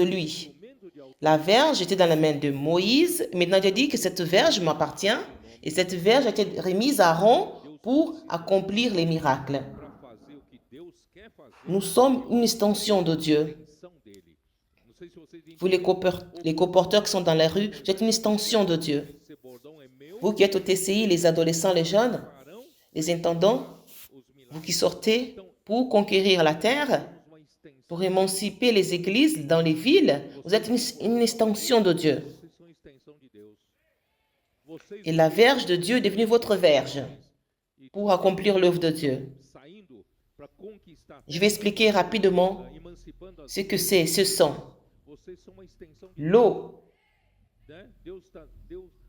lui. instrumento de autoridade. La verge était dans la main de Moïse. Maintenant, Dieu dit que cette verge m'appartient. Et cette verge a été remise à Aaron pour accomplir les miracles. Para fazer o que Deus quer fazer, Nous sommes une extension de Dieu. extensão dele. Não sei se vocês Vous, les comporteurs qui sont dans la rue, vous êtes une extension de Dieu. esse bordão é meu, Vous qui êtes au TCI, les adolescents, les jeunes, farão les intendants, os milagres. vous qui sortez pour conquérir la terre, Uma extensão. pour émanciper les églises dans les villes, vous êtes une extension de Dieu. Vocês são extensão de Deus. Vocês Et la verge de Dieu est devenue votre verge pour accomplir l'œuvre de Dieu. saindo para conquistar, Je vais expliquer rapidement emancipando as ce que c'est, ce sang. vocês são uma extensão de L'eau, né? Deus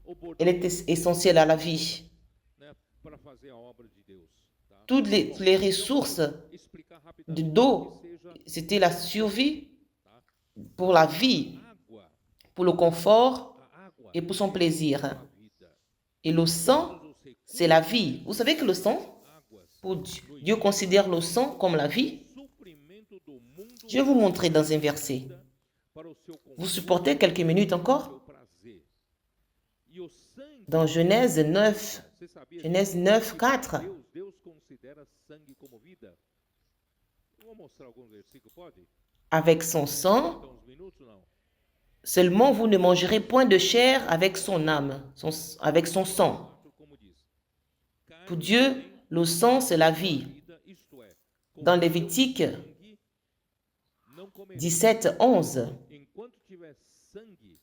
o bordão, elle est essentielle à la vie. né, para fazer a obra de Deus, tá? Toutes les ressources Explicar rapidamente d'eau, que seja c'était la survie pour la vie, água, pour le confort a água et pour son plaisir. a vida. Et le sang, Todos os recursos, c'est la vie. Vous savez que le sang, águas, pour Dieu considère le sang comme la vie. suprimento do mundo Je vais vous montrer dans un verset. para o seu Vous supportez quelques minutes encore? seu prazer. E o sangue, Dans Genèse 9, você sabia Genèse 9, 4. Deus considera sangue como vida? Eu vou mostrar alguns versículos, pode? Avec son sang, Então, uns minutos, não? seulement vous ne mangerez point de chair avec son âme, avec son sang. Como diz, Pour Dieu, le sang, c'est la vie. vida, isto é, com Dans Lévitique sangue não comerei. 17, 11. Enquanto tiver sangue,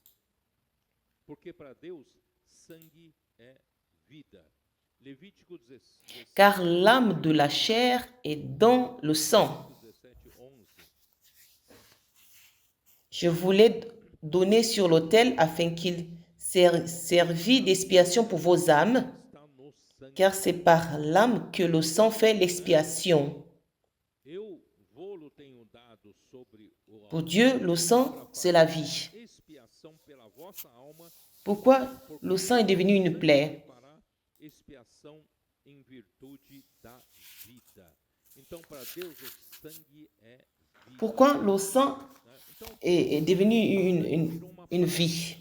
porque para Deus sangue é vida. Levítico 17, Car l'âme de la chair est dans le sang. 11. Je voulais donner sur l'autel afin qu'il servît d'expiation pour vos âmes, Está no sangue. car c'est par l'âme que le sang fait l'expiation. Eu vou-lo tenho dado sobre o Pour Dieu, le sang, c'est la vie. expiação pela vossa alma, Pourquoi le sang est devenu une plaie? para expiação em virtude da vida. Então, para Deus, o sangue é vida. Pourquoi le sang Né? Então, est devenu une vie?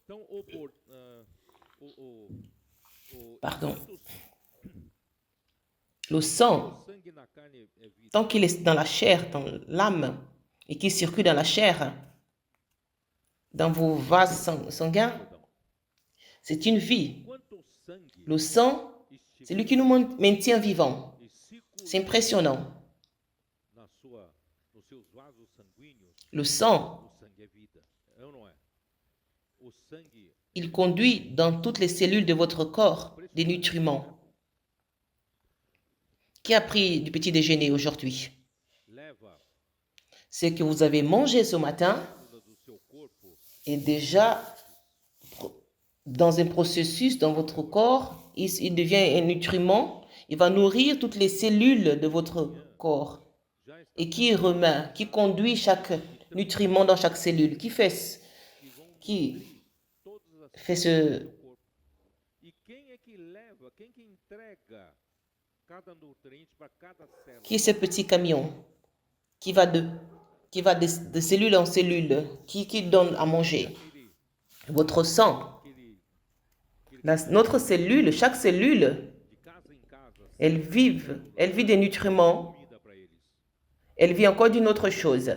então o Pardon. enquanto Le sang, o sangue na carne é vida, tant qu'il est dans la chair, dans l'âme, et qu'il circule dans la chair, dans vos vases sanguins, c'est une vie. enquanto o sangue Le sang, c'est lui qui nous maintient vivants. e circula C'est impressionnant. nos seus vasos sanguíneos, Le sang, o sangue é vida. É ou não é? O sangue il conduit dans toutes les cellules de votre corps des nutriments. Qui a pris du petit déjeuner aujourd'hui? leva Ce que vous avez mangé ce matin células do seu corpo est déjà dans un processus dans votre corps. Il devient un nutriment. Il va nourrir toutes les cellules de votre corps. et qui remet, qui conduit chaque nutriment dans chaque cellule, qui fait ce corpo. E quem é que leva, quem que entrega cada nutriente para cada célula? qui est ce petit camion qui va de cellule en cellule, qui donne à manger. Votre sang, notre cellule, chaque cellule, De casa em casa, elle vit des nutriments, comida para eles. elle vit encore d'une autre chose.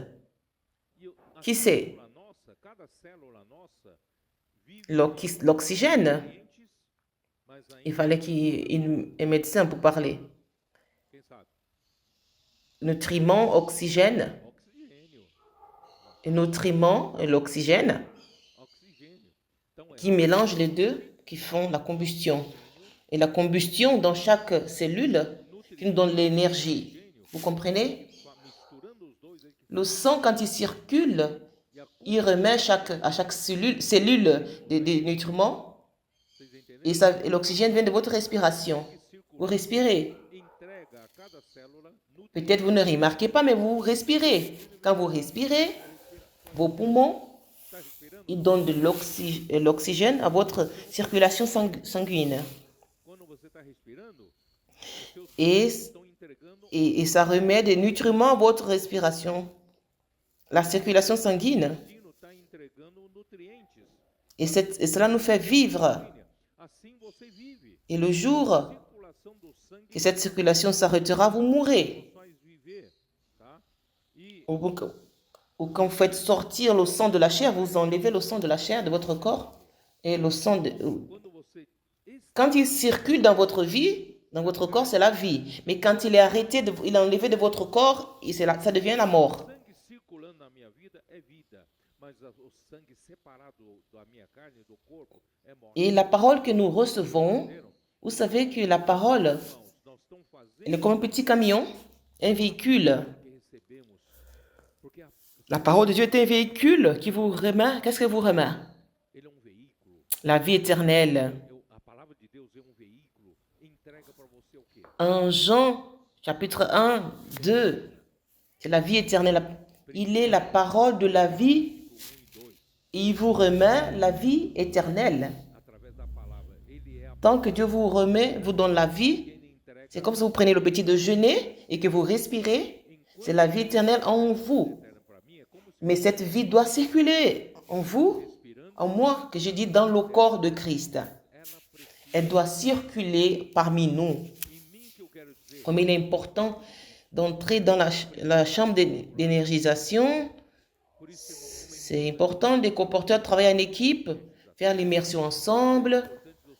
E a Qui c'est? célula nossa, cada célula nossa vive L'oxygène. nutrientes, mas ainda Il fallait un médecin pour parler. quem sabe? Nutriments, oxygène, Oxigênio, et nutriments et l'oxygène, oxigênio. Então é qui mélangent les deux, qui font la combustion. Et la combustion dans chaque cellule qui nous donne l'énergie. Vous comprenez? misturando os dois aí que Le sang, quand il circule, e a il remet à chaque cellule des nutriments vocês entenderam? et l'oxygène vient de votre respiration. Vous respirez. Entrega a cada célula nutrientes. Peut-être vous ne remarquez pas, mais vous respirez. Quand vous respirez, vos poumons, Está respirando? ils donnent de l'oxygène à votre circulation sanguine. Quando você está respirando, os seus Et, estão entregando et ça remet des nutriments à votre respiration. La circulation sanguine. o está entregando nutrientes. Et cela nous fait vivre. Assim você vive. Et le jour Circulação do sangue que cette circulation s'arrêtera, vous mourrez. faz viver, tá? E Ou quand vous faites sortir le sang de la chair, vous enlevez le sang de la chair de votre corps. Et le sang quando você quand il circule dans votre vie, dans votre corps, c'est la vie. Mais quand il est arrêté, il est enlevé de votre corps, ça devient la mort. sangue circulando na minha vida é vida, mas o sangue separado da minha carne, do corpo, é morte. Et la parole que nous recevons, vous savez que la parole, Irmãos, nós estamos elle est fazendo comme un petit camion, un véhicule. o que recebemos, porque La parole de Dieu est un véhicule qui vous remet. Qu'est-ce que vous remet? ele é veículo. La vie éternelle. A palavra de Deus é veículo. Entrega para você o quê? En Jean, chapitre 1, 2, c'est la vie éternelle. Il est la parole de la vie et il vous remet la vie éternelle. Através da palavra. Ele é a Tant que Dieu vous remet, vous donne la vie, ele entrega c'est comme si vous prenez le petit déjeuner et que vous respirez, c'est la vie éternelle en vous. eterna para mim, é como se Mais cette vie doit circuler en vous, respirando, en moi, que j'ai dit dans le corps de Christ. ela precisa Elle doit circuler parmi nous. em mim que eu quero dizer. Comme il est important d'entrer dans la chambre d'énergisation, Por isso que c'est important des comporteurs travailler en équipe, faire l'immersion ensemble,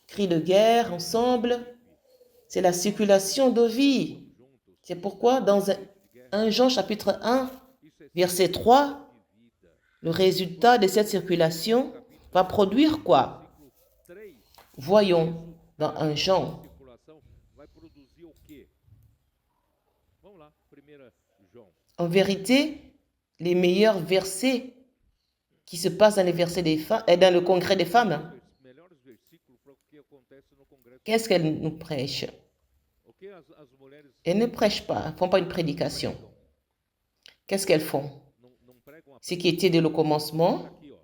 cri de guerre ensemble. C'est la circulation de vie. C'est pourquoi dans 1 Jean chapitre 1, verset 3, le résultat de cette circulation va produire quoi? versículo 3, Voyons dans 1 Jean. circulação, vai produzir o quê? Vamos lá, 1 João. En vérité, les meilleurs versets qui se passent dans les versets des femmes, dans le congrès des femmes, Melhores versículos para o que acontece no congresso. qu'est-ce qu'elles nous prêchent? O que as mulheres Elles ne prêchent pas, elles ne font pas une prédication. Qu'est-ce qu'elles font? não pregam a Ce qui était dès le commencement, aqui, ó. O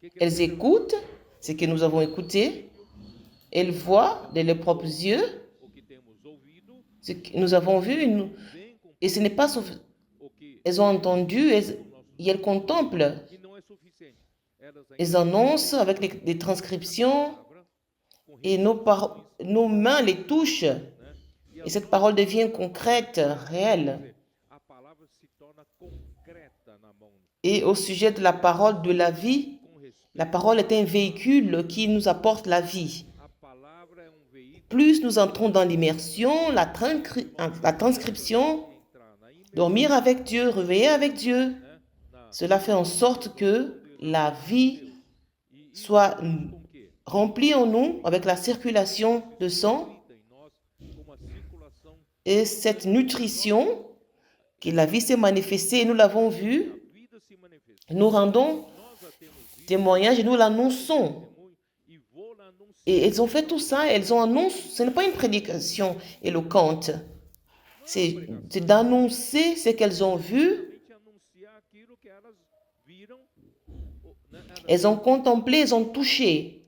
que elles écoutent ce que nous avons écouté, elles voient de leurs propres yeux o que temos ouvido, ce que nous avons vu, vem com et ce n'est pas o que elles ont entendu et elles contemplent, e não é suficiente. Elas ainda elles annoncent avec des transcriptions palavra com et nos mains les touchent. Et cette parole devient concrète, réelle. a palavra se torna concreta na mão. Et au sujet de la parole de la vie, Com respeito, la parole est un véhicule qui nous apporte la vie. a palavra é veículo Plus nous entrons dans l'immersion, la transcription, entrar na dormir avec Dieu, réveiller avec Dieu, na cela fait en sorte que la vie soit com que remplie en nous avec la circulation de sang em nós uma circulação, et cette nutrition, que la vie s'est manifestée et nous l'avons vu, vida se manifesta. nous rendons Nós a temos visto témoignage et nous l'annonçons. e vou l'anunciar. Et elles ont fait tout ça, elles ont annoncé, ce n'est pas une prédication éloquente. Não c'est d'annoncer ce qu'elles ont vu. Simplesmente anunciar aquilo que elas viram, Elles ont contemplé, elles ont touché.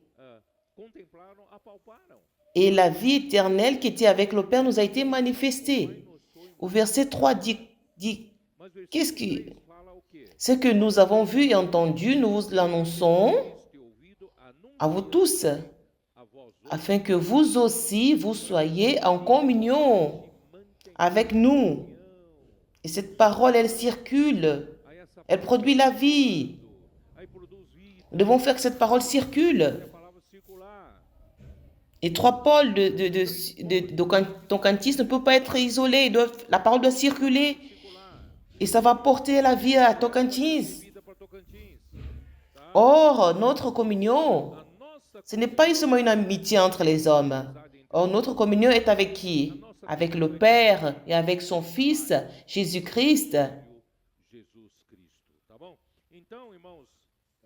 contemplaram, apalparam. Et la vie éternelle qui était avec le Père nous a été manifestée. Au verset 3 dit Mas qu'est-ce versículo que 3 fala o quê? ce que nous avons vu et entendu, nous vous l'annonçons Viste e ouvido, à vous tous, a vós outros, afin que vous aussi, vous soyez en communion avec nous. Et cette parole, elle circule, aí essa elle produit la vie. aí produz vida, Nous devons faire que cette parole circule. a palavra circular. Les trois pôles de Tocantins ne peuvent pas être isolés. La parole doit circuler et ça va porter la vie à Tocantins. Vida para Tocantins. Tá? Or, notre communion, A nossa ce n'est pas seulement une amitié entre les hommes. Or, notre communion est avec qui? Avec le Père et avec son Fils, Jésus-Christ. Jesus Cristo, tá bom? Então, irmãos,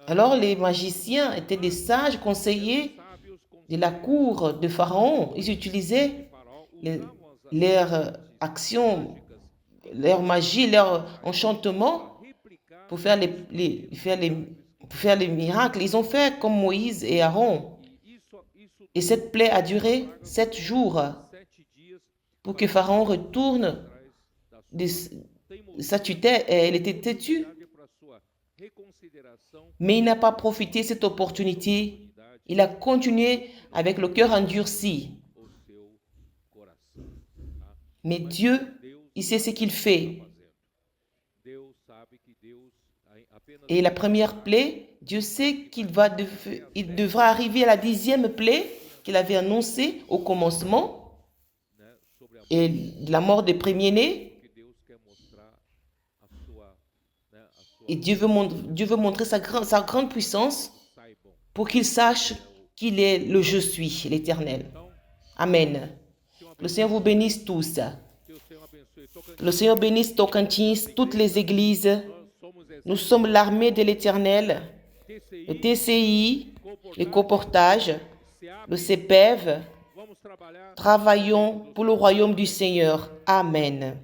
Alors, les magiciens étaient des sages conseillers sábios de la cour de Pharaon. Ils utilisaient faraó les- usavam as leurs actions, leur magie, leur enchantement replicar pour faire pour faire les miracles. Ils ont fait comme Moïse et Aaron. e isso Et cette plaie a duré 7 jours 7 dias pour que Pharaon retourne atrás da sua de sa tutelle. Elle était têtue. teimosidade para sua reconsideração Mais il n'a pas profité de cette opportunité. Il a continué avec le cœur endurci. o seu coração. Tá? Mais Dieu, Deus il sait ce qu'il fait. fazendo. Deus sabe que Deus apenas Et la première plaie, Dieu sait il devra arriver à la 10e plaie qu'il avait annoncée au commencement, né, sobre a et la mort des premiers-nés. que Deus quer mostrar a sua, né, a sua Et Dieu veut montrer sa grande puissance saibam. pour qu'il sache qu'il est le Je suis, l'Éternel. Então, Amen. Le Seigneur vous bénisse tous. que o Senhor abençoe. Tocantins, Le Seigneur bénisse Tocantins, toutes les églises. nós somos Nous sommes l'armée de l'Éternel, le TCI, TCI, les comportagens, coportages, SEAP, le CEPEV. vamos trabalhar Travaillons pour le royaume du Seigneur. Amen.